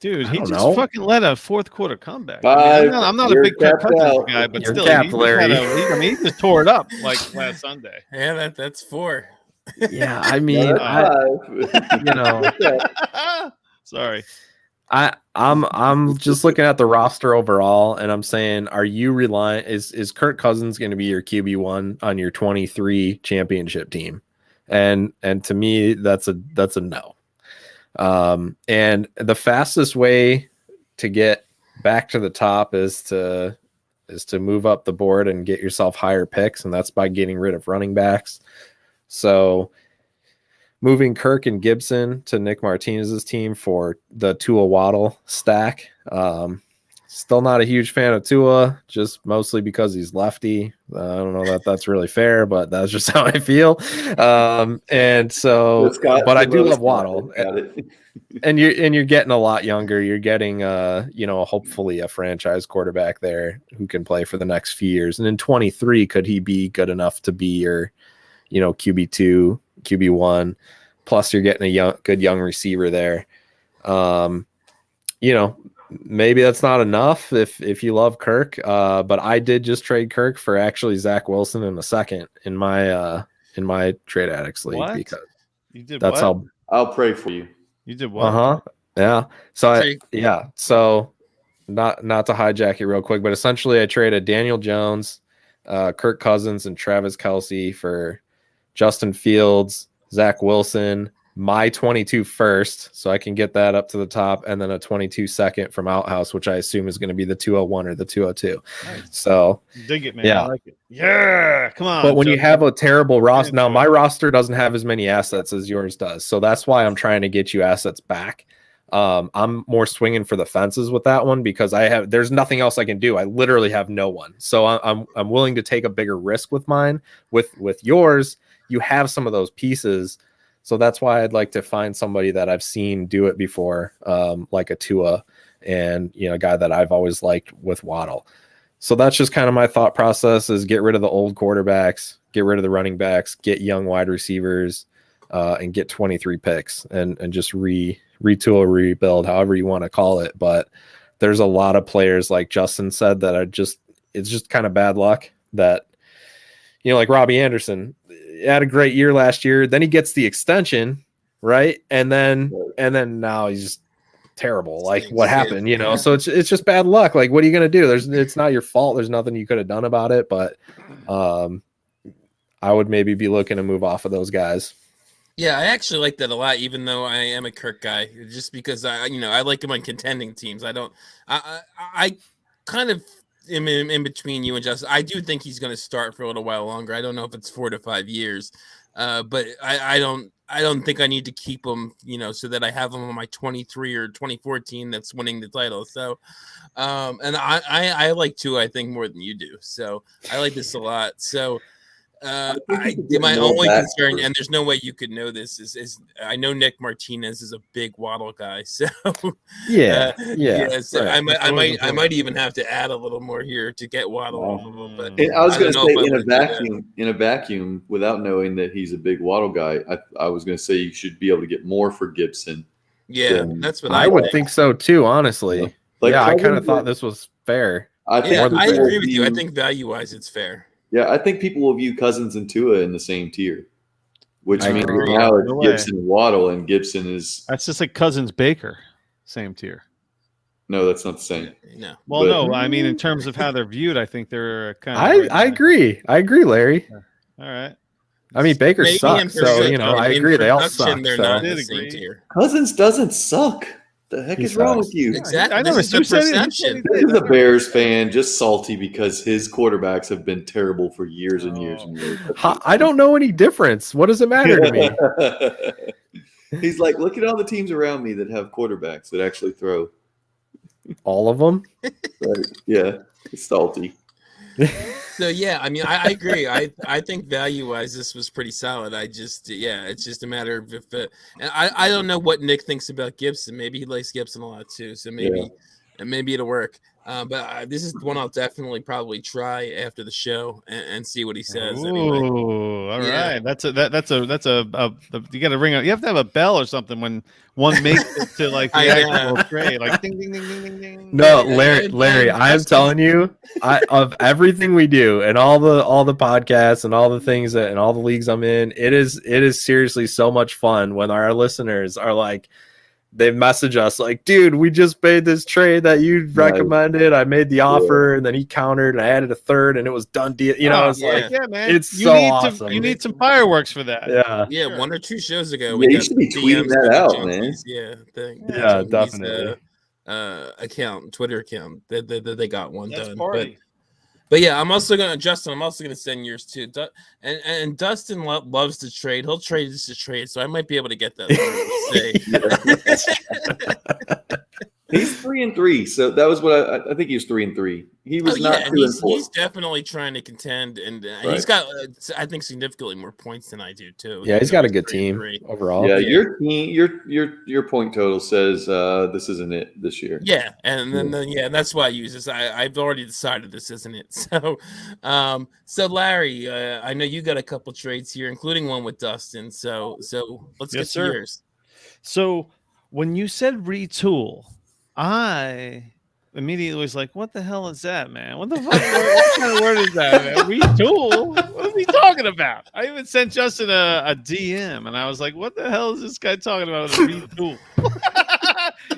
dude, he just fucking led a fourth quarter comeback. I'm not a big Kirk Cousins guy, but you're still, capped, Larry. He just tore it up like last Sunday. Yeah, that's 4. Yeah, I mean, Sorry. I'm just looking at the roster overall, and I'm saying, are you relying? Is Kirk Cousins going to be your QB1 on your 23 championship team? And to me, that's a no. And the fastest way to get back to the top is to move up the board and get yourself higher picks, and that's by getting rid of running backs. So moving Kirk and Gibson to Nick Martinez's team for the Tua Waddle stack. Still not a huge fan of Tua, just mostly because he's lefty. I don't know that that's really fair, but that's just how I feel. And so, but I do love Waddle. And you're getting a lot younger. You're getting hopefully a franchise quarterback there who can play for the next few years. And in 23, could he be good enough to be your, QB2, QB1? Plus, you're getting a good young receiver there. Maybe that's not enough if you love Kirk. But I did just trade Kirk for actually Zach Wilson in a second in my Trade Addicts league. What? Because You did that's what? how. I'll pray for you. You did what? Yeah. So So not to hijack it real quick, but essentially I traded Daniel Jones, Kirk Cousins, and Travis Kelce for Justin Fields, Zach Wilson, my 22 first, so I can get that up to the top, and then a 22 second from Outhouse, which I assume is going to be the 201 or the 202. Nice. So Dig it, man. Yeah. I like it. Yeah. Come on. but when you Joe. have a terrible roster, now Enjoy. my roster doesn't have as many assets as yours does, so that's why I'm trying to get you assets back. I'm more swinging for the fences with that one because there's nothing else I can do. I literally have no one, so I'm willing to take a bigger risk with mine. With yours, you have some of those pieces, so that's why I'd like to find somebody that I've seen do it before, like a Tua, and a guy that I've always liked with Waddle. So that's just kind of my thought process: is get rid of the old quarterbacks, get rid of the running backs, get young wide receivers, and get 23 picks, and just retool, rebuild, however you want to call it. But there's a lot of players, like Justin said, that it's just kind of bad luck that, like Robbie Anderson had a great year last year. Then he gets the extension, right? And then now he's just terrible. Like, what happened, So it's just bad luck. Like, what are you going to do? It's not your fault. There's nothing you could have done about it. But I would maybe be looking to move off of those guys. Yeah, I actually like that a lot, even though I am a Kirk guy, just because I like him on contending teams. I kind of am in between you and Justin. I do think he's going to start for a little while longer. I don't know if it's 4 to 5 years, but I don't think I need to keep him, so that I have him on my 23 or 2014 that's winning the title. So, and I like Tua, I think, more than you do. So I like this a lot. So. My only concern, and there's no way you could know this, is I know Nick Martinez is a big Waddle guy, so yeah. So right. I might even have to add a little more here to get Waddle. But I was going to say in in a vacuum, without knowing that he's a big Waddle guy, I was going to say you should be able to get more for Gibson. Yeah, that's what I would think so too, honestly. I kind of thought this was fair. I agree with you. I think value-wise, it's fair. Yeah, I think people will view Cousins and Tua in the same tier, which means agree. now it's No way. Gibson and Waddle, and Gibson is That's just like Cousins Baker, same tier. no, that's not the same. No. Well, But- no, I mean in terms of how they're viewed, I think they're kind of. I agree, Larry. All right. I mean, Baker Maybe sucks, in so production- I in agree. They all production, suck. They're So. not in Did the same agree. tier. Cousins doesn't suck. The heck He is wrong sucks. with you? Exactly. I never This is the said it. He said perception. he This did. is a Bears fan, just salty because his quarterbacks have been terrible for years and years and years. I don't know any difference. What does it matter to me? He's like, look at all the teams around me that have quarterbacks that actually throw. All of them. Right? Yeah, it's salty. So yeah, I mean, I agree. I think value wise, this was pretty solid. It's just a matter of if, and I don't know what Nick thinks about Gibson. Maybe he likes Gibson a lot too. So maybe it'll work. But this is one I'll definitely probably try after the show and see what he says. Ooh, Anyway. all Yeah. right. That's a you got to ring out. You have to have a bell or something when one makes it to like the actual trade, like ding ding ding ding ding ding. No, Larry, I'm telling you, of everything we do and all the podcasts and all the things and all the leagues I'm in, it is seriously so much fun when our listeners are like, they message us like, dude, we just made this trade that you recommended. I made the offer, and then he countered, and I added a third, and it was done deal. You know, it's like, yeah, man, it's so awesome. You need some fireworks for that. Yeah, One or two shows ago, you should be tweeting that out, man. Junkies, definitely. Twitter account. They got one That's done. party. But yeah, I'm also gonna send yours too. And Dustin loves to trade. He'll trade just to trade, so I might be able to get that. He's 3-3, so that was what I think he was 3-3. He was not 2-4. He's definitely trying to contend, and he's got I think significantly more points than I do too. Yeah, he's got a good team overall. Yeah, your team, your point total says this isn't it this year. Yeah, and then that's why I use this. I've already decided this isn't it. So, so Larry, I know you got a couple trades here, including one with Dustin. So let's get to yours. So when you said retool, I immediately was like, what the hell is that, man? What the fuck? What kind of word is that, man? Retool? What is he talking about? I even sent Justin a DM, and I was like, what the hell is this guy talking about with a retool?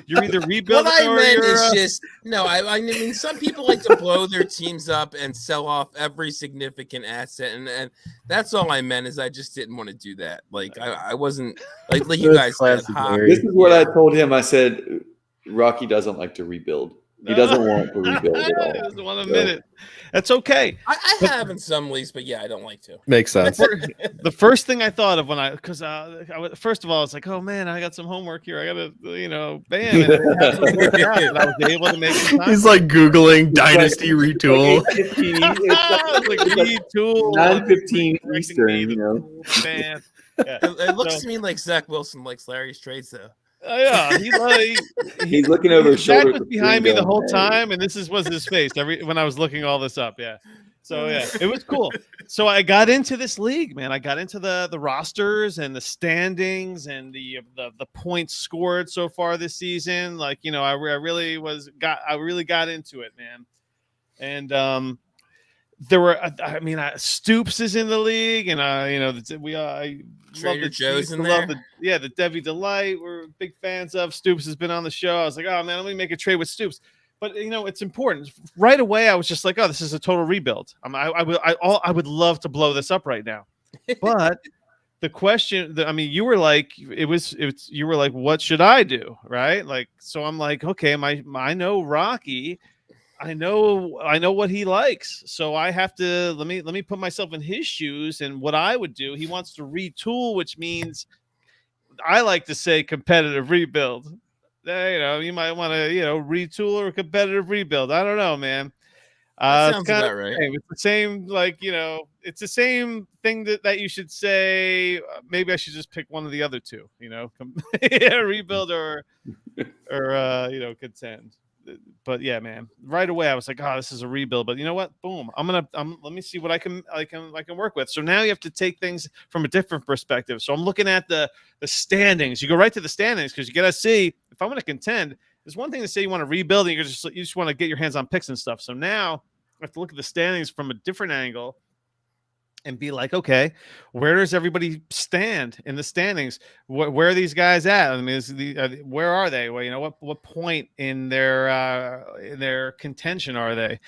You're either rebuilding what I or meant you're... is just, no, I mean, some people like to blow their teams up and sell off every significant asset, and that's all I meant is I just didn't want to do that. Like, I wasn't, like you guys said. This is what I told him. I said, Rocky doesn't like to rebuild. He doesn't want to rebuild at all. He doesn't want to admit it. That's okay. I have in some leagues, but yeah, I don't like to. Makes sense. The first thing I thought of first of all, it's like, oh man, I got some homework here. I got to, bam. And I was able to make some time. He's like Googling Dynasty retool. Like retool. 9:15 Eastern, Man. Yeah. It looks to me like Zach Wilson likes Larry's trades, though. Yeah, he's looking over his shoulder. Zach was behind me the whole time, and this was his face when I was looking all this up. Yeah, so yeah, it was cool. So I got into this league, man. I got into the rosters and the standings and the points scored so far this season. Like, I really got into it, man. And there were, Stoops is in the league, and I Trader Joe's in there. The Debbie Delight we're big fans of. Stoops has been on the show. I was like, oh man, let me make a trade with Stoops. But it's important. Right away, I was just like, oh, this is a total rebuild. I would love to blow this up right now. But the question, you were like, you were like, what should I do, right? Like, so I'm like, okay, I know Rocky. I know what he likes. So I have to let me put myself in his shoes and what I would do. He wants to retool, which means I like to say competitive rebuild. You might want to, retool or competitive rebuild. I don't know, man. Sounds about right. It's the same, it's the same thing that you should say. Maybe I should just pick one of the other two, rebuild or contend. But yeah, man, right away I was like, oh, this is a rebuild. But you know what? Boom. Let me see what I can work with. So now you have to take things from a different perspective. So I'm looking at the standings. You go right to the standings because you got to see if I'm going to contend. There's one thing to say you want to rebuild and you just want to get your hands on picks and stuff. So now I have to look at the standings from a different angle and be like, okay, where does everybody stand in the standings? Where are these guys at? I mean, where are they? Well, what point in their contention are they?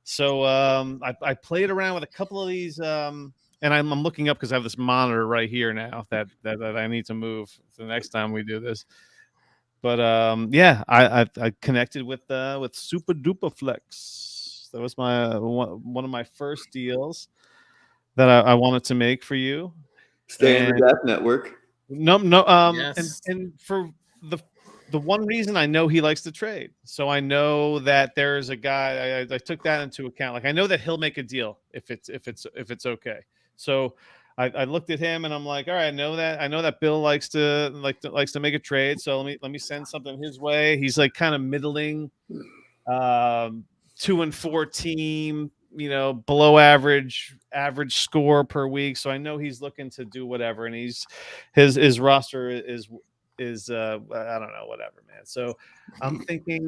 So I played around with a couple of these, and I'm looking up because I have this monitor right here now that I need to move the next time we do this. But I connected with Super Duper Flex. That was my one of my first deals that I wanted to make for you. Stay in the Draft Network. No. Yes. And for the one reason I know he likes to trade. So I know that there's a guy, I took that into account. Like I know that he'll make a deal if it's okay. So I looked at him and I'm like, all right, I know that Bill likes to make a trade. So let me send something his way. He's like kind of middling, 2-4 team, below average score per week. So I know he's looking to do whatever. And his roster is I don't know, whatever, man. So I'm thinking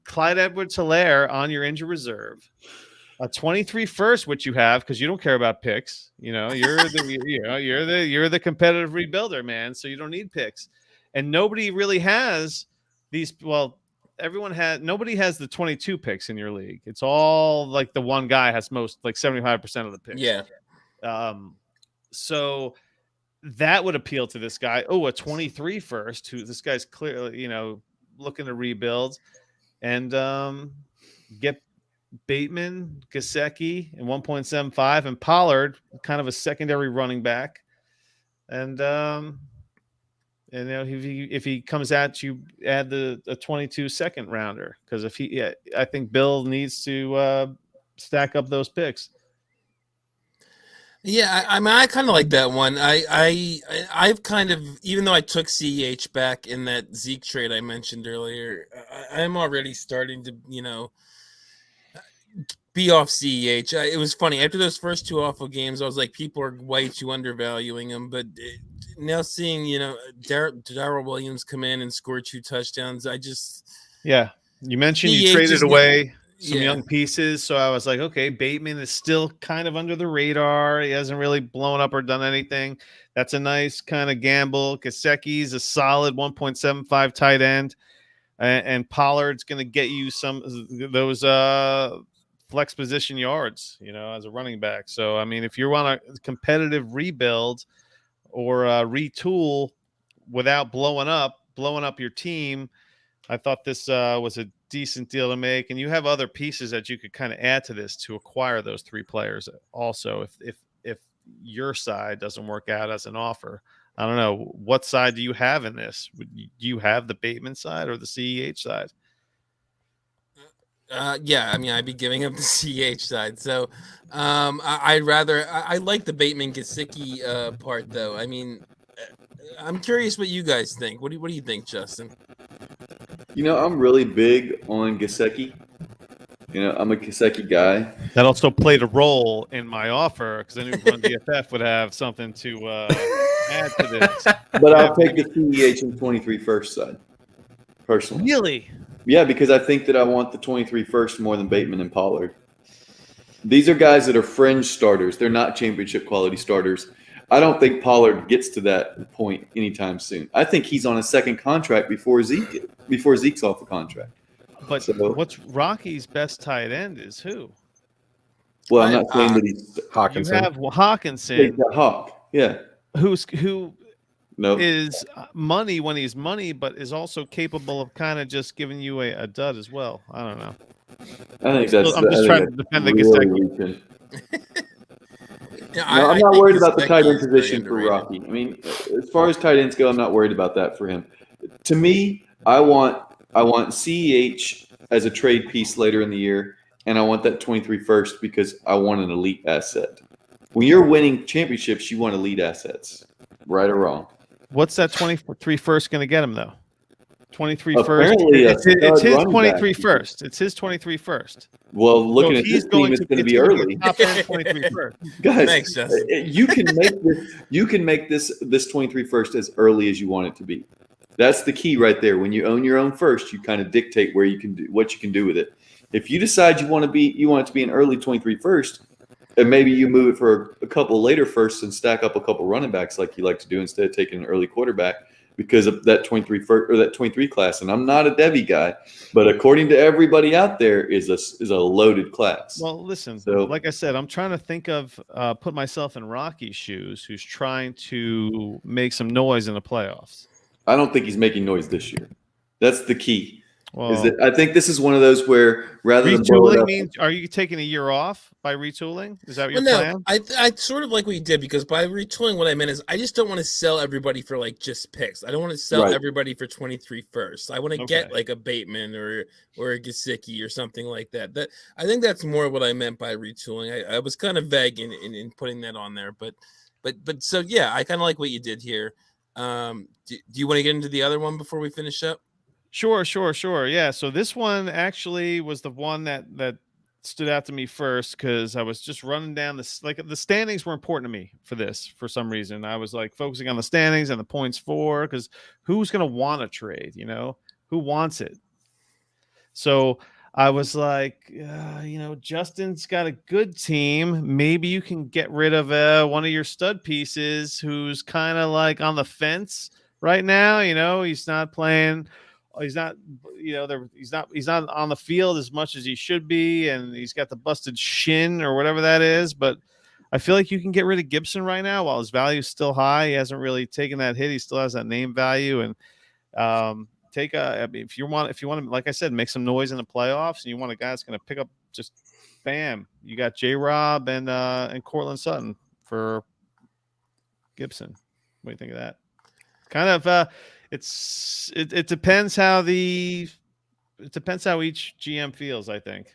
Clyde Edwards-Helaire on your injured reserve, a 23 first, which you have because you don't care about picks. You're the competitive rebuilder, man. So you don't need picks. and nobody really has these. Well, nobody has the 22 picks in your league. It's all like the one guy has most, like 75% of the picks. Yeah. So that would appeal to this guy. Oh, a 23 first, who this guy's clearly, looking to rebuild and get Bateman, Gesicki, and 1.75, and Pollard, kind of a secondary running back. And if he comes at you, add a 22 second rounder, because I think Bill needs to stack up those picks. Yeah, I mean, I kind of like that one. I've kind of, even though I took CEH back in that Zeke trade I mentioned earlier, I'm already starting to, be off CEH. It was funny after those first two awful games. I was like, people are way too undervaluing him. But now seeing Darrell Williams come in and score 2 touchdowns, You mentioned CEH you traded away some Yeah. young pieces, so I was like, okay, Bateman is still kind of under the radar. He hasn't really blown up or done anything. That's a nice kind of gamble. Gesicki's a solid 1.75 tight end, and Pollard's going to get you some of those flex position yards, as a running back. So, I mean, if you want a competitive rebuild or retool without blowing up your team, I thought this was a decent deal to make, and you have other pieces that you could kind of add to this to acquire those 3 players. Also, if your side doesn't work out as an offer, I don't know, what side do you have in this? Do you have the Bateman side or the CEH side? Yeah, I mean, I'd be giving up the CH side. So I like the Bateman Gesicki part, though. I mean, I'm curious what you guys think. What do you think, Justin? I'm really big on Gesicki. I'm a Gesicki guy. That also played a role in my offer, because I knew Run DFF would have something to add to this. But I'll take the CEH and 23 first side, personally. Really? Yeah, because I think that I want the 23 first more than Bateman and Pollard. These are guys that are fringe starters. They're not championship quality starters. I don't think Pollard gets to that point anytime soon. I think he's on a second contract before Zeke's off the contract. But what's Rocky's best tight end is who? Well, I'm not saying that he's Hawkinson. You have Hawkinson, Hawk. Yeah. who No. is money when he's money, but is also capable of kind of just giving you a dud as well. I don't know. I think that's. I'm just trying to defend the Gesicki. I'm not worried about the tight end position for Rocky. I mean, as far as tight ends go, I'm not worried about that for him. To me, I want CEH as a trade piece later in the year, and I want that 23 first because I want an elite asset. When you're winning championships, you want elite assets, right or wrong. What's that 23 first going to get him, though? 23 first. Apparently It's his running 23 back. first. It's his 23 first. Well, looking So at he's this team, it's going to be early. Top end 23 first. Guys, Thanks, Justin. you can make this 23 first as early as you want it to be. That's the key right there. When you own your own first, you kind of dictate what you can do with it. If you decide you want it to be an early 23 first, and maybe you move it for a couple later firsts and stack up a couple running backs like you like to do instead of taking an early quarterback because of that 23 first or that 23 class. And I'm not a Devy guy, but according to everybody out there, is a loaded class. Well, listen, So- like I said, I'm trying to think of put myself in Rocky's shoes, who's trying to make some noise in the playoffs. I don't think he's making noise this year. That's the key. Well, Is that I think this is one of those where rather than blow it retooling up, means, are you taking a year off by retooling? Is that your Well, plan? no, I sort of like what you did, because by retooling, what I meant is I just don't want to sell everybody for like just picks. I don't want to sell Right. everybody for 23 first. I want to Okay. get like a Bateman or a Gesicki or something like that. That I think that's more what I meant by retooling. I was kind of vague in putting that on there, but so yeah, I kind of like what you did here. Do you want to get into the other one before we finish up? Sure. Yeah. So this one actually was the one that stood out to me first, because I was just running down this. Like, the standings were important to me for this for some reason. I was like focusing on the standings and the points for, because who's going to want to trade? Who wants it? So I was like, Justin's got a good team. Maybe you can get rid of one of your stud pieces who's kind of like on the fence right now. He's not playing. He's not. He's not on the field as much as he should be, and he's got the busted shin or whatever that is. But I feel like you can get rid of Gibson right now while his value is still high. He hasn't really taken that hit. He still has that name value, and if you want to, like I said, make some noise in the playoffs, and you want a guy that's going to pick up just bam. You got J-Rob and Cortland Sutton for Gibson. What do you think of that? Kind of it depends how each GM feels, I think.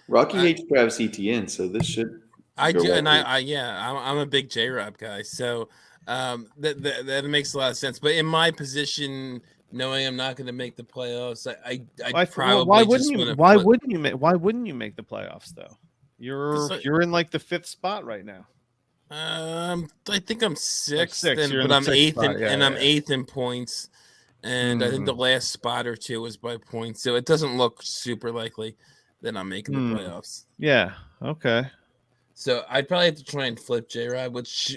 Rocky hates Travis Etienne, so this should. I do, and I'm a big J-Rob guy, so that makes a lot of sense. But in my position, knowing I'm not going to make the playoffs, I probably why wouldn't you make the playoffs though? You're in like the 5th spot right now. I think I'm 6th, but I'm 8th, spot. I'm 8th in points, and I think the last spot or two was by points, so it doesn't look super likely that I'm making the playoffs. Yeah. Okay. So I'd probably have to try and flip J-Rod, which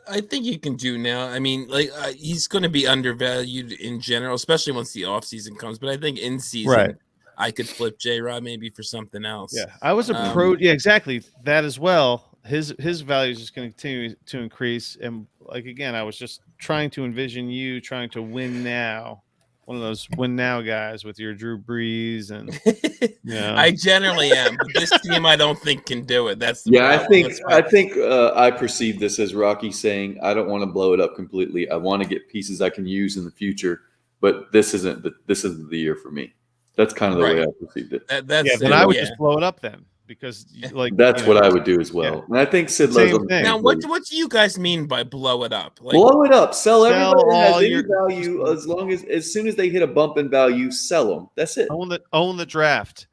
I think you can do now. I mean, he's going to be undervalued in general, especially once the offseason comes. But I think in season, I could flip J-Rod maybe for something else. Yeah, I was a pro. Yeah, exactly. That as well. His value is just going to continue to increase. And again, I was just trying to envision you trying to win now. One of those win now guys with your Drew Brees and I generally am, but this team I don't think can do it. That's the problem. I think I perceive this as Rocky saying I don't want to blow it up completely. I want to get pieces I can use in the future, but this isn't the year for me. That's kind of the way I perceived it. Then I would just blow it up then. Because that's what I would do as well. Yeah. And I think Sid Lowe's now, what do you guys mean by blow it up? Blow it up. Sell everybody that has any value as soon as they hit a bump in value, sell them. That's it. Own the draft.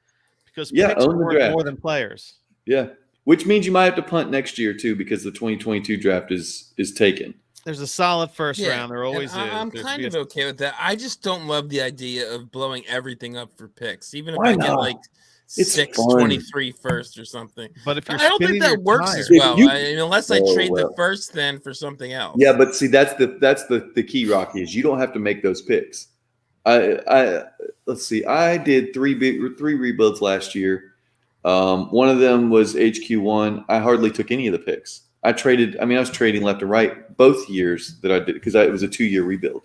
Because picks are worth more than players. Yeah. Which means you might have to punt next year too because the 2022 draft is taken. There's a solid first round. There always is. I'm kind of okay with that. I just don't love the idea of blowing everything up for picks. Even if I get it's 623 first or something. But if I don't think that works as well. Unless I trade the first then for something else. Yeah, but see that's the key, Rocky, is you don't have to make those picks. Let's see. I did three rebuilds last year. One of them was HQ1. I hardly took any of the picks. I was trading left and right both years that I did because it was a 2-year rebuild.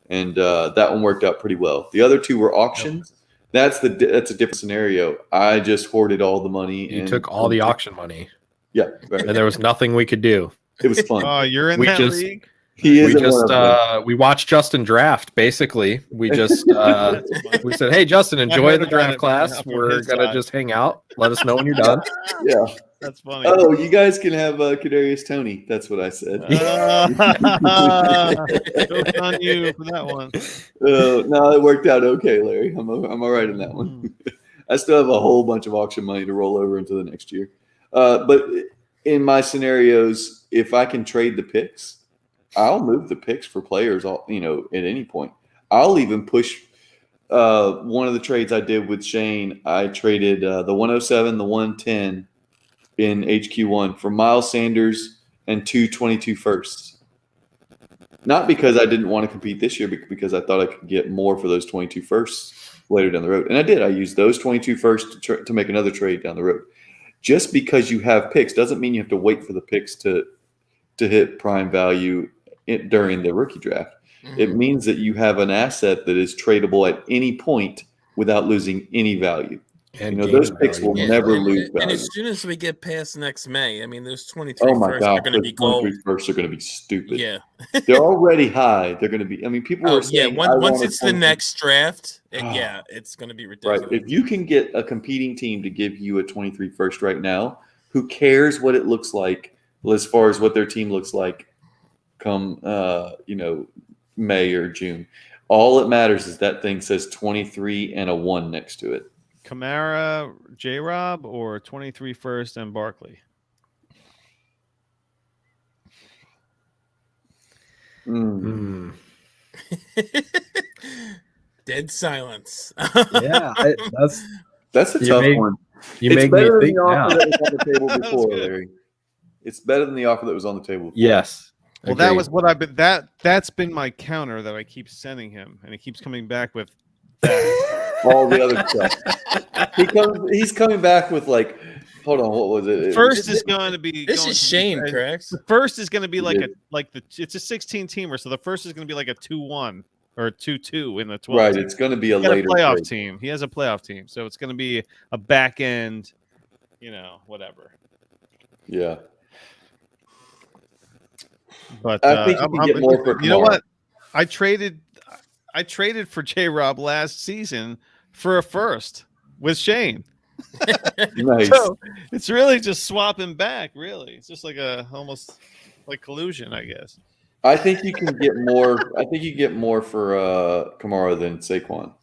And that one worked out pretty well. The other two were auctions. That's a different scenario. I just hoarded all the money. You took all the auction money. Yeah. Right. And there was nothing we could do. It was fun. Oh, you're in that league? We watched Justin draft, basically. We just we said, hey, Justin, enjoy the draft class. We're going to just hang out. Let us know when you're done. Yeah. That's funny. Oh, you guys can have Kadarius Toney. That's what I said. Joke's on you for that one. No, it worked out okay, Larry. I'm all right in that one. I still have a whole bunch of auction money to roll over into the next year. But in my scenarios, if I can trade the picks, I'll move the picks for players. At any point, I'll even push. One of the trades I did with Shane, I traded the 107, the 110. In HQ1 for Miles Sanders and 222 firsts. Not because I didn't want to compete this year, but because I thought I could get more for those 22 firsts later down the road. And I did. I used those 22 firsts to make another trade down the road. Just because you have picks doesn't mean you have to wait for the picks to hit prime value during the rookie draft. Mm-hmm. It means that you have an asset that is tradable at any point without losing any value. And those picks will never lose value. And as soon as we get past next May, those 23 firsts are going to be gold. 23 firsts are going to be stupid. Yeah. They're already high. They're going to be, people are saying. Once it's the next draft, it's going to be ridiculous. Right. If you can get a competing team to give you a 23 first right now, who cares what it looks like as far as what their team looks like come, May or June. All that matters is that thing says 23 and a 1 next to it. Kamara, J-Rob, or 23 first and Barkley? Dead silence. Yeah, that's a tough one. You make me think now. That was on the table before, Larry. It's better than the offer that was on the table before. Yes. Well, that was what I've been. That's been my counter that I keep sending him, and he keeps coming back with that. all the other stuff. He's coming back with like, hold on, what was it? First is going to be. This is Shane, correct? The first is going to be it's a 16 teamer, so the first is going to be like a 2-1 or a 2-2 in the 12. Right, it's going to be a later playoff break. team. He has a playoff team, so it's going to be a back end, whatever. Yeah. But I think you can get more for you know what? I traded for J-Rob last season for a first with Shane. Nice. So it's really just swapping back. Really, it's just like almost like collusion, I guess. I think you can get more. I think you get more for Kamara than Saquon.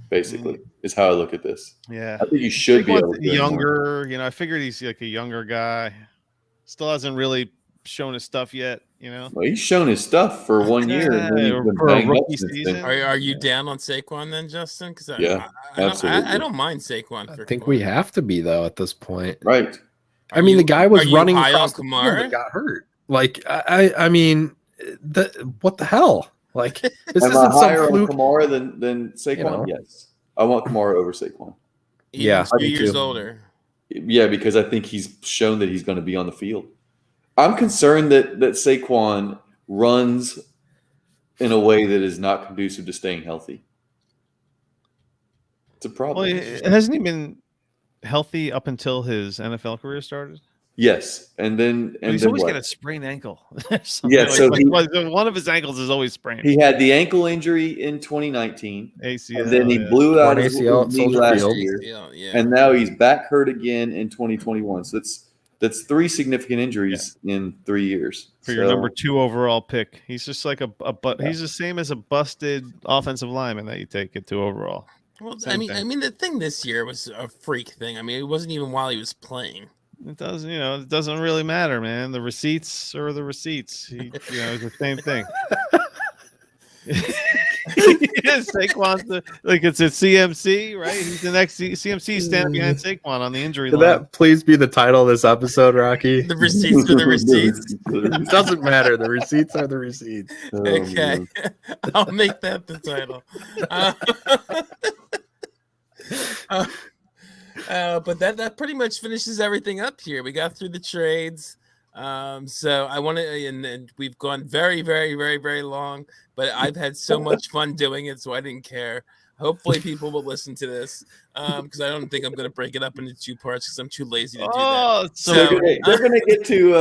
Basically, is how I look at this. Yeah, I think you should be able to get younger. I figured he's like a younger guy. Still hasn't really shown his stuff yet. Well, he's shown his stuff for 1 year. And then he's been for a banged up rookie since season. then. Are you down on Saquon then, Justin? Because absolutely. I don't mind Saquon. I think we have to be though at this point. Right. I mean, the guy was running high across on the field Kamara? and got hurt. Like, I mean, what the hell? Like, this Am I isn't higher some on fluke. Kamara than Saquon? Yes. I want Kamara over Saquon. Yeah, He's 2 me years too. older. Yeah, because I think he's shown that he's going to be on the field. I'm concerned that Saquon runs in a way that is not conducive to staying healthy. It's a problem. Well, hasn't he been healthy up until his NFL career started? Yes, and He's then always what? got a sprained ankle. Yeah, so one of his ankles is always sprained. He had the ankle injury in 2019, ACL, and then he blew out his ACL at knee Soldier last Field. year, Yeah. and now he's back hurt again in 2021. So that's 3 significant injuries in 3 years. For your number 2 overall pick. He's just like he's the same as a busted offensive lineman that you take it to overall. Well, Same I thing. mean, the thing this year was a freak thing. I mean, it wasn't even while he was playing. It doesn't, it doesn't really matter, man. The receipts are the receipts. It's the same thing. Saquon's it's a CMC, right? He's the next CMC standing behind Saquon on the injury Could line. that please be the title of this episode, Rocky? The receipts are the receipts. It doesn't matter. The receipts are the receipts. Okay, I'll make that the title. But that pretty much finishes everything up here. We got through the trades. So I want to, and we've gone very, very, very, very long, but I've had so much fun doing it, so I didn't care. Hopefully people will listen to this because I don't think I'm going to break it up into 2 parts because I'm too lazy to do that. So they're going to get to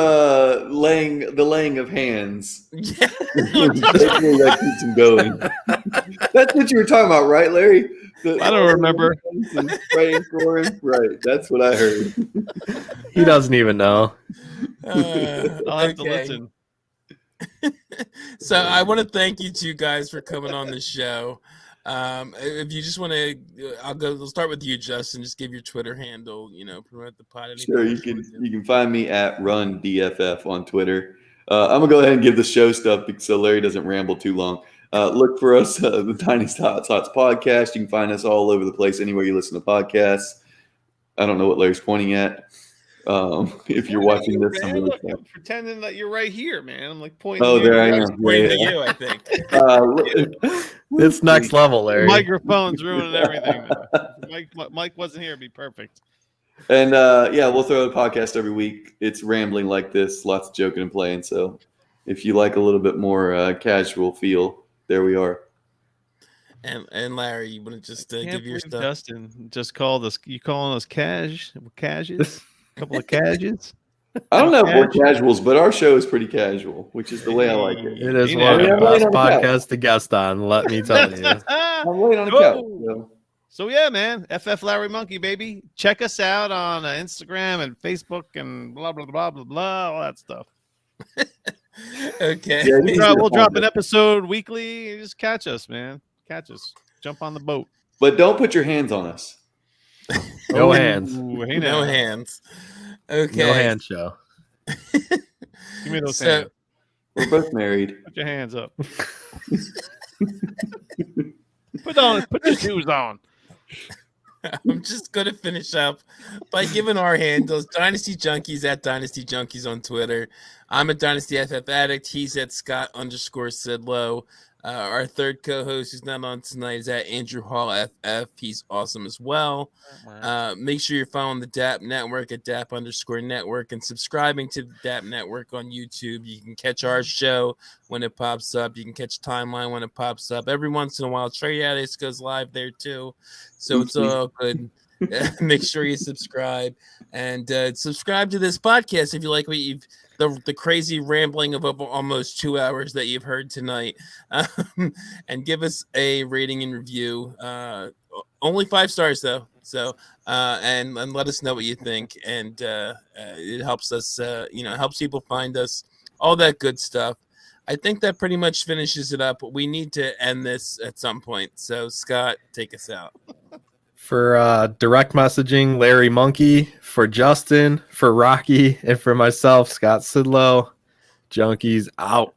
laying of hands. Yeah. Hopefully that keeps them going. That's what you were talking about, right, Larry? I don't remember. Praying for him. Right. That's what I heard. He doesn't even know. I'll have to listen. So I want to thank you 2 guys for coming on the show. If you just want to, we'll start with you, Justin. Just give your Twitter handle, promote the pod. Sure, you can find me at RunDFF on Twitter. I'm gonna go ahead and give the show stuff so Larry doesn't ramble too long. Look for us, the Dynasty Hot Thoughts podcast. You can find us all over the place, anywhere you listen to podcasts. I don't know what Larry's pointing at. If you're watching this, I'm really pretending that you're right here, man. I'm like pointing. Oh, there I am. Pointing to you, I think. It's next level, Larry. Microphone's ruining everything. Mike wasn't here. It'd be perfect. And we'll throw a podcast every week. It's rambling like this, lots of joking and playing. So if you like a little bit more casual feel, there we are. And Larry, you want to just give your stuff? Justin just called us. You calling us cages? A couple of cages. I don't know if we're casuals, but our show is pretty casual, which is the way I like it. It is one of the best podcasts to guest on, let me tell you. I'm laying on the couch. So yeah, man. FF LarryMonkey, baby. Check us out on Instagram and Facebook and blah, blah, blah, blah, blah, all that stuff. Okay. Yeah, We'll drop an episode weekly. Just catch us, man. Catch us. Jump on the boat. But don't put your hands on us. No hands. Ooh, hey No now. hands. Okay. No hand show. Give me those hands. We're both married. Put your hands up. Put your shoes on. I'm just going to finish up by giving our handles. Dynasty Junkies at Dynasty Junkies on Twitter. I'm at Dynasty FF Addict. He's at Scott_Sidlow. Our third co-host who's not on tonight is at Andrew Hall FF. He's awesome as well. Make sure you're following the DAP Network at DAP_network and subscribing to the DAP Network on YouTube. You can catch our show when it pops up. You can catch Timeline when it pops up. Every once in a while, Trade Addicts goes live there too. So it's all good. Make sure you subscribe and subscribe to this podcast if you like what you've the crazy rambling of almost 2 hours that you've heard tonight, and give us a rating and review. Only 5 stars though. So and let us know what you think, and it helps us. Helps people find us. All that good stuff. I think that pretty much finishes it up. We need to end this at some point. So Scott, take us out. For direct messaging, LarryMonkey. For Justin, for Rocky, and for myself, Scott Sidlow. Junkies out.